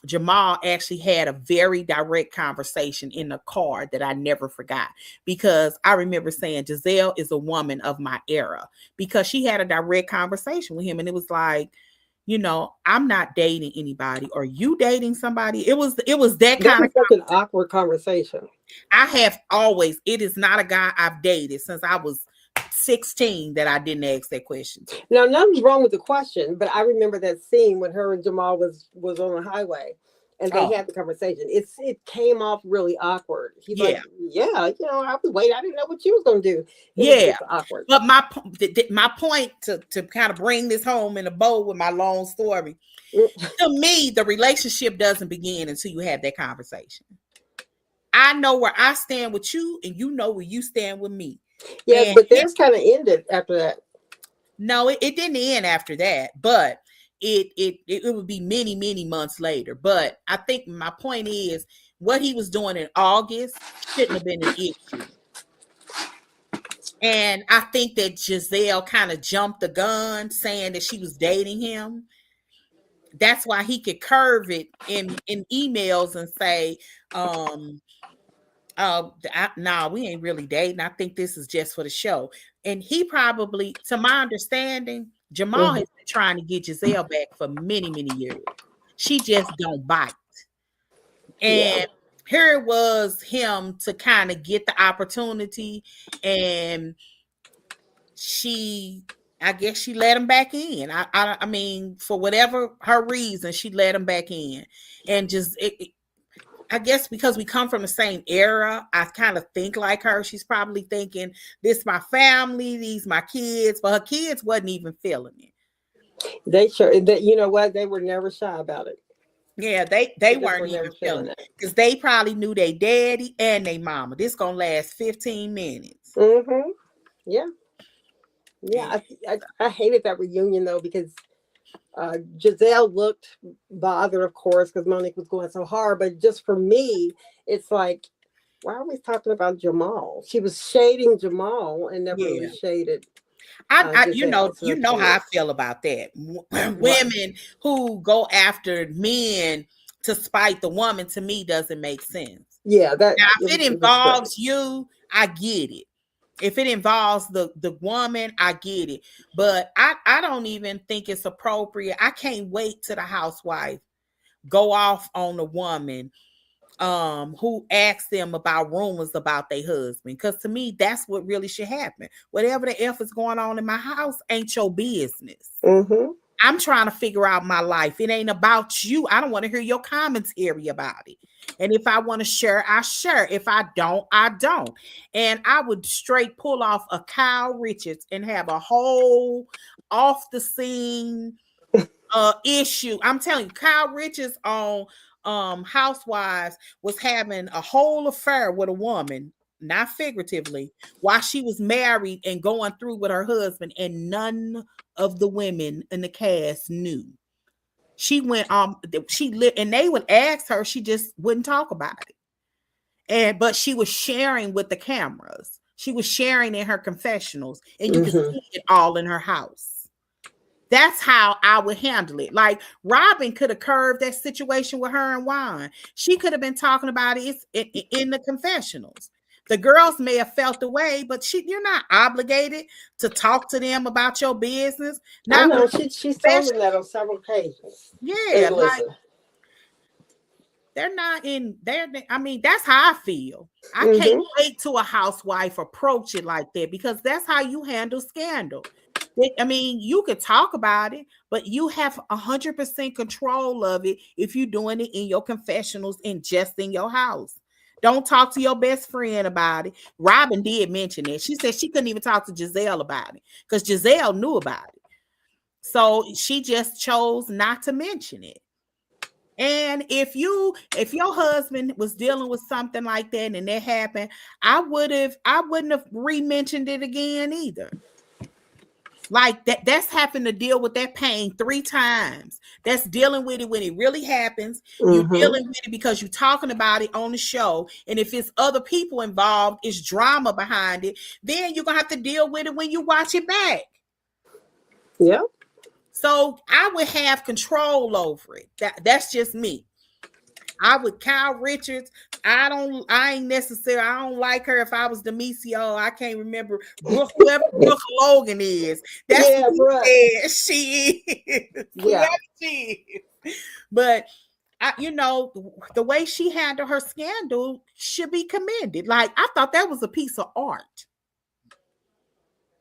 Jamal actually had a very direct conversation in the car that I never forgot, because I remember saying Giselle is a woman of my era, because she had a direct conversation with him. And it was like, I'm not dating anybody. Are you dating somebody? It was that kind of such an awkward conversation. it is not a guy I've dated since I was 16 that I didn't ask that question to. Now, nothing's wrong with the question, but I remember that scene when her and Jamal was on the highway and they had the conversation. It came off really awkward. He's like, yeah, I was waiting. I didn't know what you was going to do. It was awkward. But my point to kind of bring this home in a bow with my long story, to me, the relationship doesn't begin until you have that conversation. I know where I stand with you, and you know where you stand with me. Yeah, but theirs kind of ended after that. No, it didn't end after that, but it would be many, many months later. But I think my point is, what he was doing in August shouldn't have been an issue. And I think that Giselle kind of jumped the gun saying that she was dating him. That's why he could curve it in emails and say, nah, we ain't really dating. I think this is just for the show. And he probably, to my understanding, Jamal has been trying to get Giselle back for many, many years. She just don't bite. And here it was him to kind of get the opportunity, and I guess she let him back in. I mean, for whatever her reason, she let him back in. And just I guess because we come from the same era, I kind of think like her. She's probably thinking, this my family, these my kids. But her kids wasn't even feeling it. You know what? They were never shy about it. Yeah, they weren't even feeling it, because they probably knew their daddy and their mama. This gonna last 15 minutes. Yeah. I hated that reunion though, because Giselle looked bothered, of course, because Monique was going so hard. But just for me, it's like, why are we talking about Jamal? She was shading Jamal and never really shaded. You know how I feel about that. Women who go after men to spite the woman, to me, doesn't make sense. Yeah, now, if it involves you, I get it. If it involves the woman, I get it. But I don't even think it's appropriate. I can't wait till the housewife go off on the woman who asked them about rumors about their husband. Because to me, that's what really should happen. Whatever the F is going on in my house ain't your business. Mm-hmm. I'm trying to figure out my life. It ain't about you. I don't want to hear your commentary about it. And if I want to share, I share. If I don't, I don't. And I would straight pull off a Kyle Richards and have a whole off the scene issue. I'm telling you, Kyle Richards on Housewives was having a whole affair with a woman, not figuratively, while she was married and going through with her husband, and none of the women in the cast knew. She went she lived, and they would ask her, she just wouldn't talk about it. But she was sharing with the cameras. She was sharing in her confessionals, and you could see it all in her house. That's how I would handle it. Like Robin could have curved that situation with her and Juan. She could have been talking about it in the confessionals. The girls may have felt the way, but you're not obligated to talk to them about your business. I know she's told them that on several occasions. Yeah, like they're not in there. I mean, that's how I feel. I can't wait to a housewife approach it like that, because that's how you handle scandal. I mean, you could talk about it, but you have 100% control of it if you're doing it in your confessionals and just in your house. Don't talk to your best friend about it. Robin did mention it. She said she couldn't even talk to Giselle about it because Giselle knew about it. So she just chose not to mention it. And if your husband was dealing with something like that and that happened, I wouldn't have re-mentioned it again either. Like that's having to deal with that pain 3 times. That's dealing with it when it really happens. You're dealing with it because you're talking about it on the show. And if it's other people involved, it's drama behind it. Then you're going to have to deal with it when you watch it back. Yeah. So I would have control over it. That's just me. I would Kyle Richards. I don't like her. If I was Demisio, I can't remember whoever Brooke Logan is. That's she is. Yeah. She is. But the way she handled her scandal should be commended. Like, I thought that was a piece of art.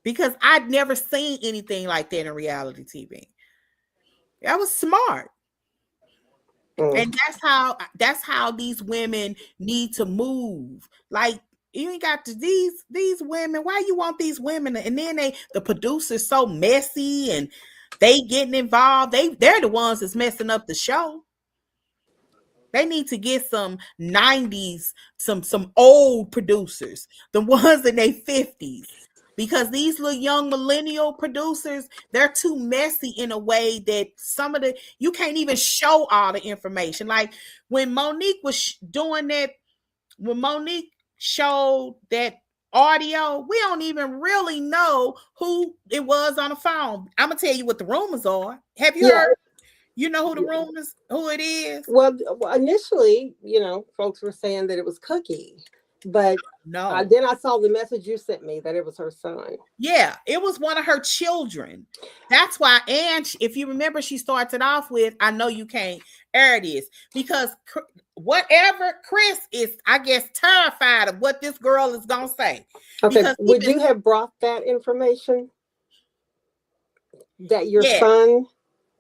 Because I'd never seen anything like that in reality TV. That was smart. And that's how these women need to move. Like, you ain't got these women. Why you want these women? And then the producers so messy and they getting involved. They're the ones that's messing up the show. They need to get some 90s, some old producers, the ones in their 50s. Because these little young millennial producers, they're too messy in a way that you can't even show all the information. Like when Monique was doing that, when Monique showed that audio, we don't even really know who it was on the phone. I'm going to tell you what the rumors are. Have you heard? You know who it is? Well, initially, folks were saying that it was Cookie. But no. Then I saw the message you sent me that it was her son. Yeah, it was one of her children. That's why. And if you remember, she started off with, "I know you can't air this," because whatever Chris is, I guess, terrified of what this girl is gonna say. Okay, would you have brought that information? That your son?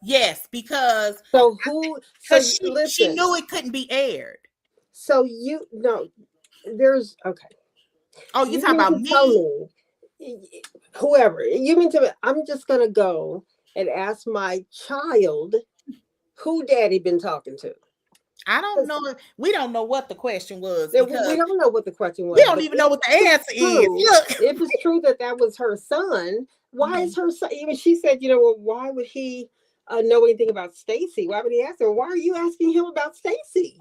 Yes, because she knew it couldn't be aired. So there's okay. Oh, you talking about me? Whoever you mean to me? I'm just gonna go and ask my child who Daddy been talking to. I don't know. We don't know what the question was. We don't know what the question was. We don't even know what the answer is. Look, if it's true that was her son, why is her son? Even she said, well, why would he know anything about Stacey? Why would he ask her? Why are you asking him about Stacey?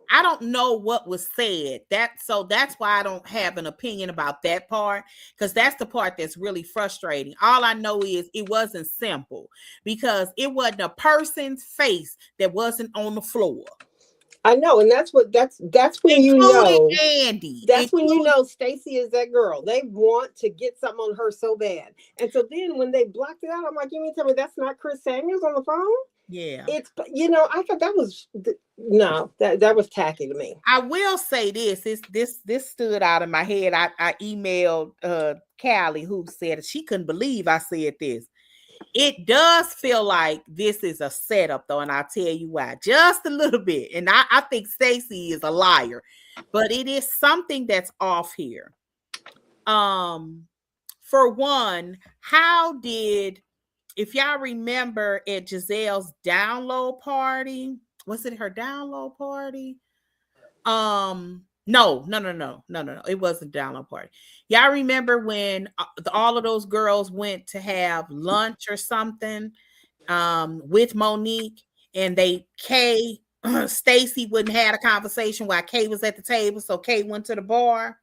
I don't know what was said. That's why I don't have an opinion about that part, because that's the part that's really frustrating. All I know is it wasn't simple, because it wasn't a person's face that wasn't on the floor. I know, and that's when Andy. That's when you know Stacey is that girl. They want to get something on her so bad. And so then when they blocked it out, I'm like, you mean to tell me that's not Chris Samuels on the phone? Yeah. It's, I thought that was no, that was tacky to me. I will say this stood out in my head. I emailed Callie, who said she couldn't believe I said this. It does feel like this is a setup, though, and I'll tell you why. Just a little bit. And I think Stacey is a liar, but it is something that's off here. For one, if y'all remember at Giselle's download party, was it her download party? No. It wasn't download party. Y'all remember when all of those girls went to have lunch or something with Monique, and Stacy wouldn't have a conversation while Kay was at the table, so Kay went to the bar.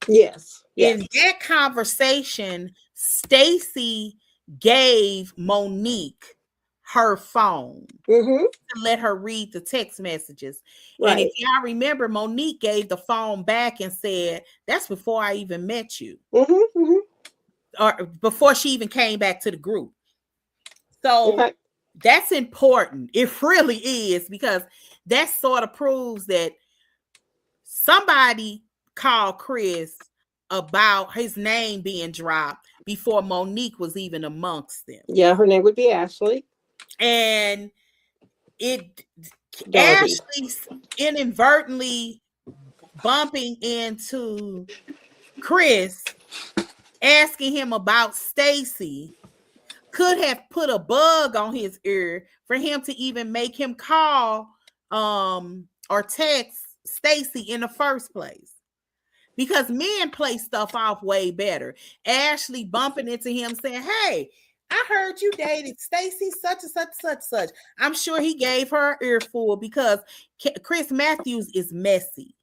Yes. In that conversation, Stacy gave Monique her phone to let her read the text messages. Right. And if y'all remember, Monique gave the phone back and said, "That's before I even met you." Or before she even came back to the group. So that's important. It really is, because that sort of proves that somebody called Chris about his name being dropped before Monique was even amongst them. Yeah, her name would be Ashley. And Ashley inadvertently bumping into Chris, asking him about Stacy, could have put a bug on his ear for him to even make him call or text Stacy in the first place. Because men play stuff off way better. Ashley bumping into him saying, "Hey, I heard you dated Stacy such and such, such, such." I'm sure he gave her an earful, because Chris Matthews is messy.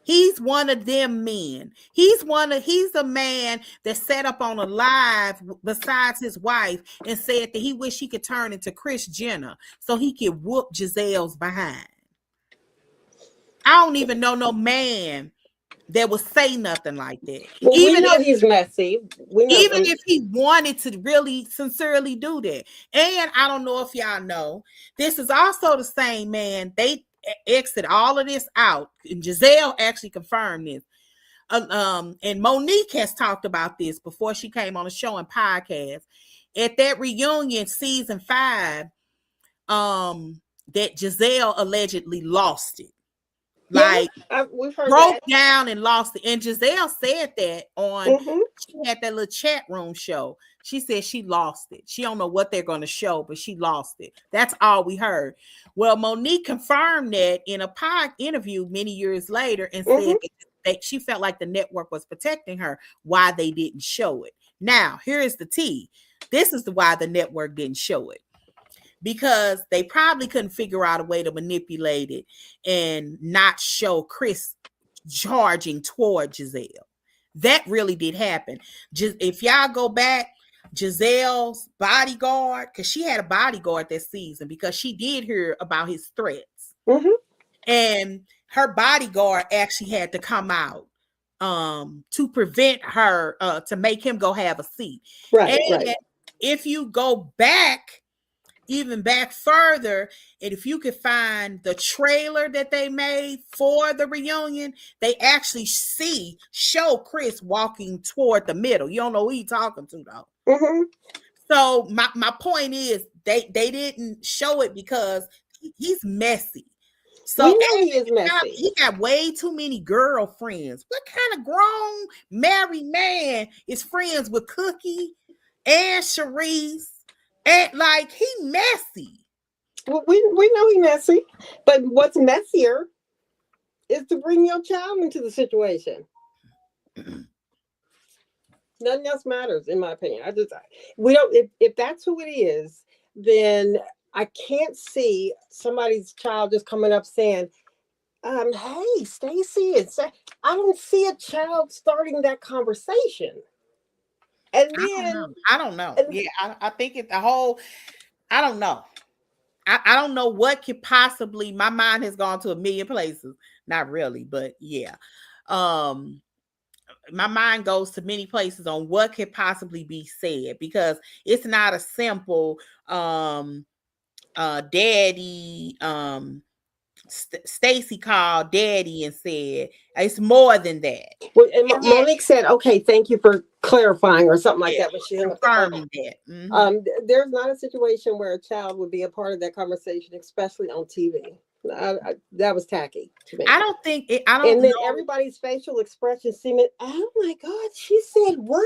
He's one of them men. He's a man that sat up on a live besides his wife and said that he wished he could turn into Kris Jenner so he could whoop Giselle's behind. I don't even know no man that would say nothing like that. Well, even if he's messy, even if he wanted to really sincerely do that. And I don't know if y'all know, this is also the same man. They exit all of this out, and Giselle actually confirmed this. And Monique has talked about this before she came on the show and podcast. At that reunion, season 5, that Giselle allegedly lost it. Like, we've heard broke down and lost it. And Giselle said that on, she had that little chat room show. She said she lost it. She don't know what they're going to show, but she lost it. That's all we heard. Well, Monique confirmed that in a pod interview many years later and said that she felt like the network was protecting her, why they didn't show it. Now, here is the tea. This is why the network didn't show it. Because they probably couldn't figure out a way to manipulate it and not show Chris charging toward Giselle. That really did happen. If y'all go back, Giselle's bodyguard, because she had a bodyguard that season, because she did hear about his threats. And her bodyguard actually had to come out to prevent her, to make him go have a seat. Right. If you go back, even back further, and if you could find the trailer that they made for the reunion, they actually show Chris walking toward the middle. You don't know who he's talking to, though. So my point is, they didn't show it because he's messy. So we know he is messy. He got way too many girlfriends. What kind of grown married man is friends with Cookie and Sharice? And like, he messy. Well, we know he messy, but what's messier is to bring your child into the situation. Nothing else matters, in my opinion. We don't. If that's who it is, then I can't see somebody's child just coming up saying, "Hey, Stacy," and say, I don't see a child starting that conversation. And then I don't know. Yeah, I think it's a whole. I don't know. I don't know what could possibly. My mind has gone to a million places. Not really, but yeah. My mind goes to many places on what could possibly be said, because it's not a simple Daddy, Stacy called Daddy and said it's more than that. Well, and And then, Monique said, "Okay, thank you for clarifying," or something like yeah, that when she hung up the phone. confirming that. Mm-hmm. There's not a situation where a child would be a part of that conversation, especially on TV. That was tacky to me. I don't think it. I don't And then know. everybody's facial expression seeming, oh my God, she said what?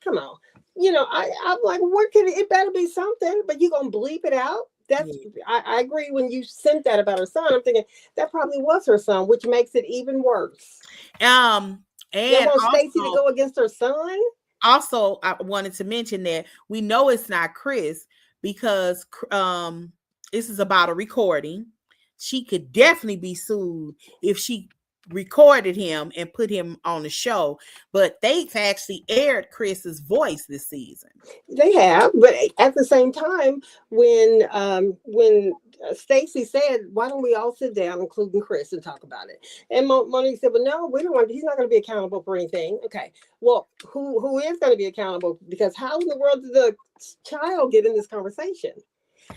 Come on. I'm like, what can it better be something, but you gonna bleep it out? That's Yeah. I agree when you sent that about her son. I'm thinking that probably was her son, which makes it even worse. They And want Stacy to go against her son. also, I wanted to mention that we know it's not Chris because this is about a recording. She could definitely be sued if she recorded him and put him on the show, but they've actually aired Chris's voice this season. They have, but at the same time, when Stacy said, "Why don't we all sit down, including Chris, and talk about it?" And Monique said, "Well, no, we don't want. He's not going to be accountable for anything." Okay, well, who is going to be accountable? Because how in the world did the child get in this conversation?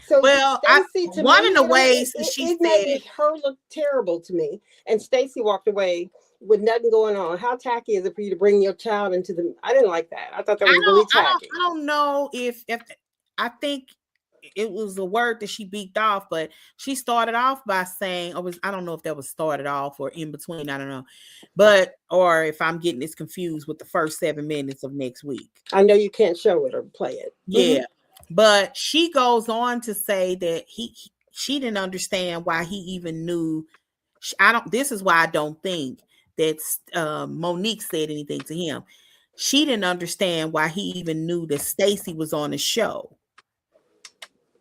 So Well, Stacy, to one of me, the ways that she it said, made her look terrible to me. And Stacy walked away with nothing going on. How tacky is it for you to bring your child into the? I didn't like that. I thought that was really tacky. I don't know if I think it was the word that she beaked off, but she started off by saying, I don't know if that was started off or in between, I don't know, but or if I'm getting this confused with the first 7 minutes of next week. I know you can't show it or play it. Yeah, but she goes on to say that she didn't understand why he even knew. This is why I don't think that Monique said anything to him. She didn't understand why he even knew that Stacy was on the show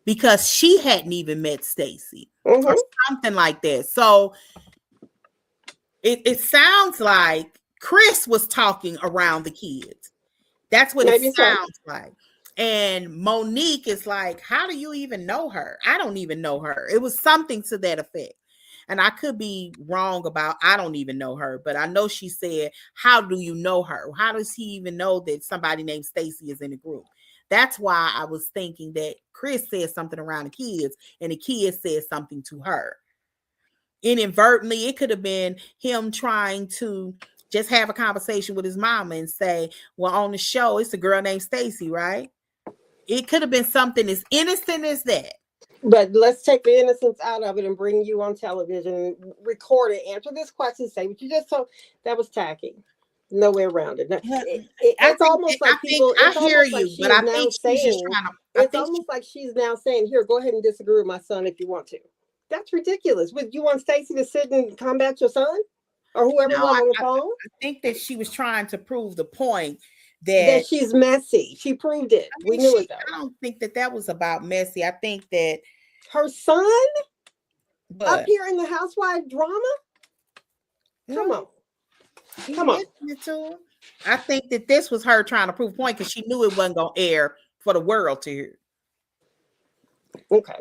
because she hadn't even met Stacy or something like that. So it sounds like Chris was talking around the kids. That's what Maybe it sounds like. And Monique is like, how do you even know her? I don't even know her. It was something to that effect. And I could be wrong about, I don't even know her, but I know she said, how do you know her? How does he even know that somebody named Stacy is in the group? That's why I was thinking that Chris said something around the kids and the kids said something to her. Inadvertently, it could have been him trying to just have a conversation with his mama and say, well, on the show, it's a girl named Stacy, right? It could have been something as innocent as that. But let's take the innocence out of it and bring you on television, record it, answer this question, say what you just told. That was tacky. No way around it. It's almost like people. I hear you, but I think she's just trying to. It's almost like she's now saying, "Here, go ahead and disagree with my son if you want to." That's ridiculous. Would you want Stacy to sit and combat your son or whoever was on the phone? I think that she was trying to prove the point that she's messy. She proved it. We knew it though. I don't think that was about messy. I think that her son up here in the housewife drama. Come on. I think that this was her trying to prove a point because she knew it wasn't going to air for the world to hear. Okay.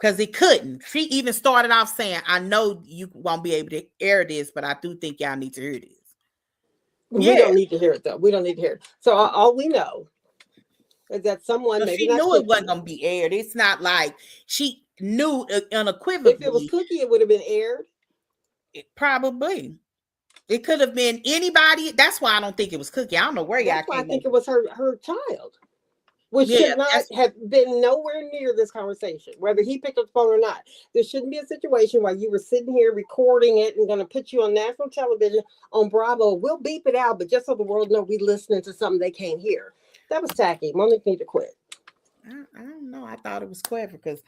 Because it couldn't. She even started off saying, I know you won't be able to air this, but I do think y'all need to hear this. We don't need to hear it, though. We don't need to hear it. So all we know is that someone maybe she knew it wasn't going to be aired. It's not like she knew unequivocally. If it was Cookie, it would have been aired. Probably. It could have been anybody. That's why I don't think it was Cookie. I don't know where y'all came. I think it was her child. Which should not have been nowhere near this conversation, whether he picked up the phone or not. There shouldn't be a situation where you were sitting here recording it and going to put you on national television on Bravo. We'll beep it out, but just so the world know we listening to something they can't hear. That was tacky. Monique need to quit. I don't know. I thought it was clever because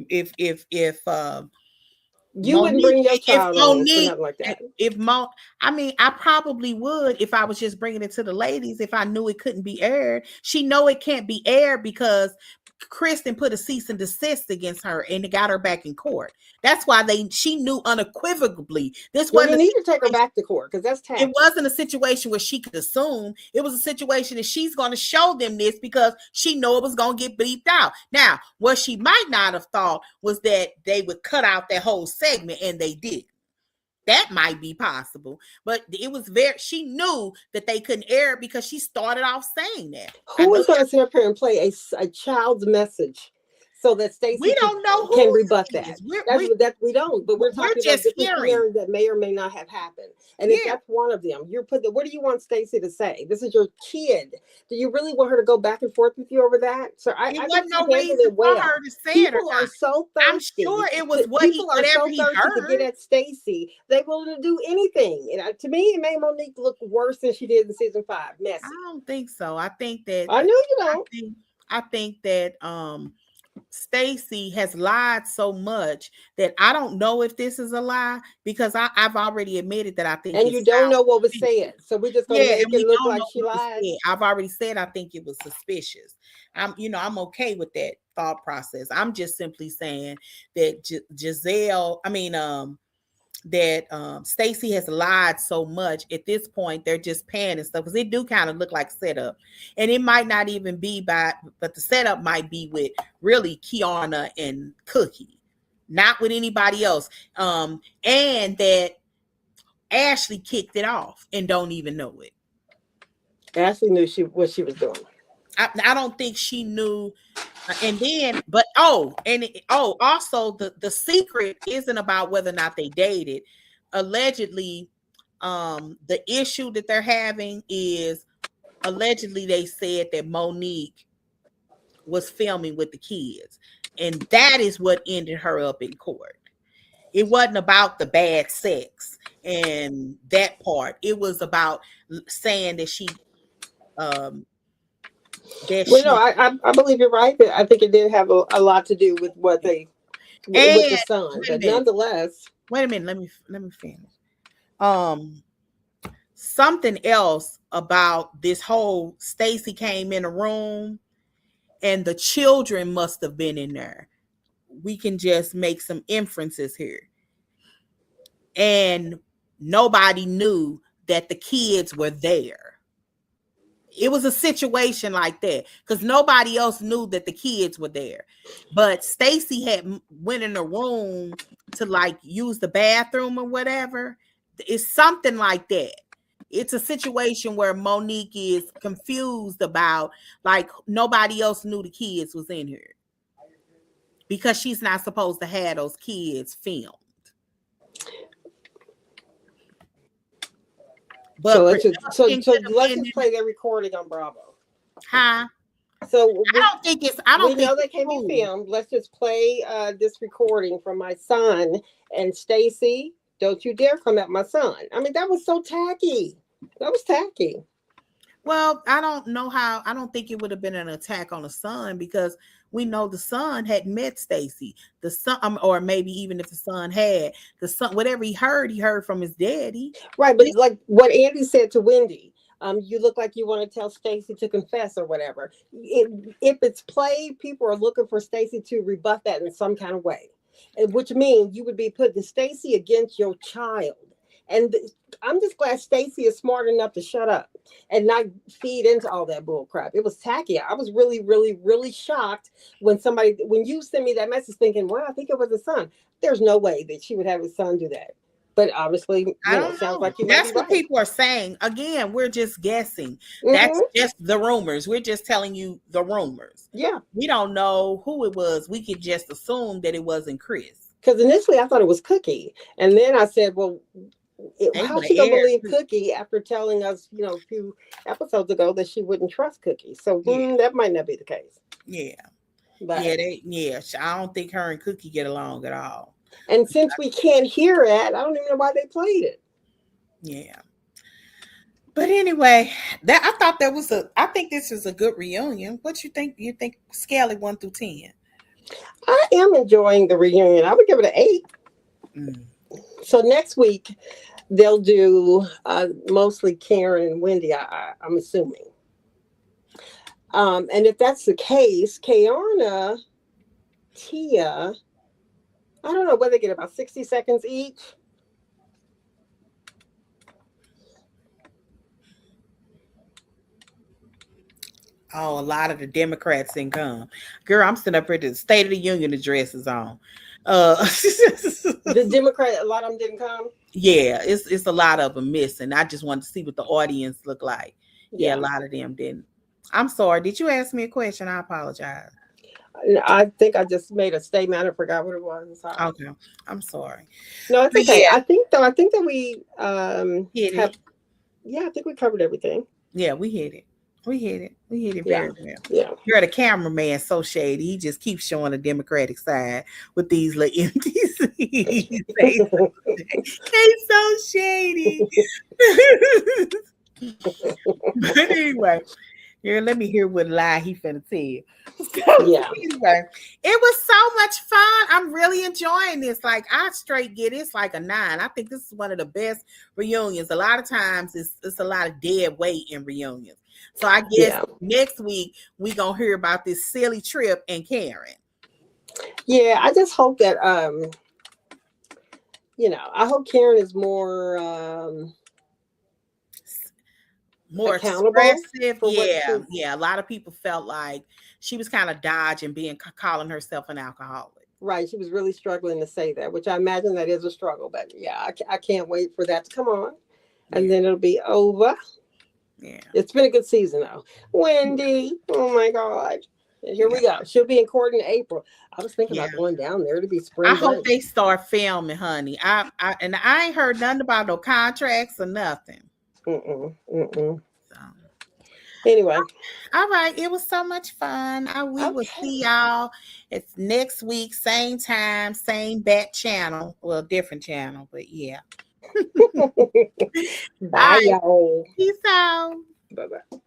if you wouldn't bring your child on for nothing like that. I probably would if I was just bringing it to the ladies. If I knew it couldn't be aired, she know it can't be aired because Kristen put a cease and desist against her and it got her back in court. That's why she knew unequivocally this wasn't. You need to take her back to court because that's tacky. It wasn't a situation where she could assume. It was a situation that she's going to show them this because she knew it was going to get bleeped out. Now, what she might not have thought was that they would cut out that whole segment, and they did. That might be possible, but it was she knew that they couldn't air it because she started off saying that. Who is going to sit up here and play a child's message so that Stacey We don't know can who rebut it that. is. That's we don't, but we're We're talking about just different hearing. scenarios that may or may not have happened. And if Yeah. that's one of them, you're putting. What do you want Stacey to say? This is your kid. Do you really want her to go back and forth with you over that? So It I think wasn't she no handled reason it for her well. to say it or People are not. so I'm thirsty. sure it was what People are whatever so he thirsty to get heard. at Stacey. They willing to do anything. And to me, it made Monique look worse than she did in season 5. I Messy. don't think so. I think that I know you I don't. think I think that Stacey has lied so much that I don't know if this is a lie because I've already admitted that I think And it you don't sounds know what was suspicious. said. So we're just gonna Yeah, make and it we look don't like know she what was lied. said. I've already said I think it was suspicious. I'm okay with that thought process. I'm just simply saying that Giselle, that Stacey has lied so much at this point they're just paying and stuff because it do kind of look like setup, and it might not even be but the setup might be with really Kiana and Cookie, not with anybody else, and that Ashley kicked it off and don't even know it. Ashley knew what she was doing. I don't think she knew. And then, also the secret isn't about whether or not they dated. Allegedly, the issue that they're having is allegedly they said that Monique was filming with the kids, and that is what ended her up in court. It wasn't about the bad sex and that part. It was about saying that um Well, no, she I believe you're right. I think it did have a lot to do with what they with the and son, wait a but minute. nonetheless, Wait a minute. Let me finish. Um, Something else about this whole Stacey came in a room and the children must have been in there. We can just make some inferences here. And nobody knew that the kids were there. It was a situation like that because nobody else knew that the kids were there. But Stacey had went in a room to like use the bathroom or whatever. It's something like that. It's a situation where Monique is confused about like nobody else knew the kids was in here because she's not supposed to have those kids filmed. so But production could have let's been just play their recording on Bravo. huh? So I we don't think know they it's can be true. filmed. Let's just play this recording from my son and Stacey. Don't you dare come at my son. I mean, that was so tacky. That was tacky. Well, I don't know how. I don't think it would have been an attack on the son because we know the son had met Stacey. The son, or maybe even if the son had the son, whatever he heard from his daddy. Right, but like what Andy said to Wendy, you look like you want to tell Stacey to confess or whatever. If it's played, people are looking for Stacey to rebut that in some kind of way, which means you would be putting Stacey against your child. And I'm just glad Stacey is smart enough to shut up and not feed into all that bull crap. It was tacky. I was really, really, really shocked when you sent me that message thinking, well, I think it was a son. There's no way that she would have his son do that. But obviously, I don't sounds know. like you might be That's what right. people are saying. Again, we're just guessing. That's Mm-hmm. just the rumors. We're just telling you the rumors. Yeah. We don't know who it was. We could just assume that it wasn't Chris. Because initially I thought it was Cookie. And then I said, well, They how's would she have going to aired. believe Cookie after telling us, a few episodes ago that she wouldn't trust Cookie? So Yeah. that might not be the case. Yeah. But I don't think her and Cookie get along at all. and since we can't hear it, I don't even know why they played it. Yeah. But anyway, I think this is a good reunion. What you think? You think scale it 1 through 10? I am enjoying the reunion. I would give it an 8. Mm. So next week they'll do mostly Karen and Wendy, I'm assuming. And if that's the case, Kayana, Tia, I don't know whether they get about 60 seconds each. Oh, a lot of the Democrats didn't come. Girl, I'm sitting up here. The State of the Union address is on. The Democrat, a lot of them didn't come. Yeah, it's a lot of them missing. I just wanted to see what the audience looked like. Yeah, a lot of them didn't. I'm sorry. Did you ask me a question? I apologize. I think I just made a statement. I forgot what it was. I'm sorry. Okay, I'm sorry, No, it's but okay. yeah, I think that we hit have, it. yeah, I think we covered everything. Yeah, we hit it. We hit it. We hit it Yeah. very well. Yeah. You're the cameraman, so shady. He just keeps showing the Democratic side with these little empty seats. He's so shady. But anyway, here, let me hear what lie he finna tell. So Yeah. anyway, it was so much fun. I'm really enjoying this. Like I straight get it's like a 9. I think this is one of the best reunions. A lot of times it's a lot of dead weight in reunions. So I guess Yeah. next week we gonna hear about this silly trip and Karen. Yeah. I just hope that I hope Karen is More accountable expressive. for what Yeah, she's yeah. A lot of people felt like she was kind of dodging being calling herself an alcoholic. right. She was really struggling to say that, which I imagine that is a struggle. But yeah, I can't wait for that to come on, and Yeah, then it'll be over. yeah, It's been a good season though. Wendy, oh my God. And here yeah, we go. She'll be in court in April. I was thinking yeah. about going down there to be I spring hope break. they start filming, honey. I ain't heard nothing about no contracts or nothing. Mm-mm, mm-mm. So, Anyway, all right, it was so much fun. We will okay. see y'all. It's next week, same time, same bat channel. Well, different channel, but yeah. Bye, Bye. y'all. Peace out. Bye bye.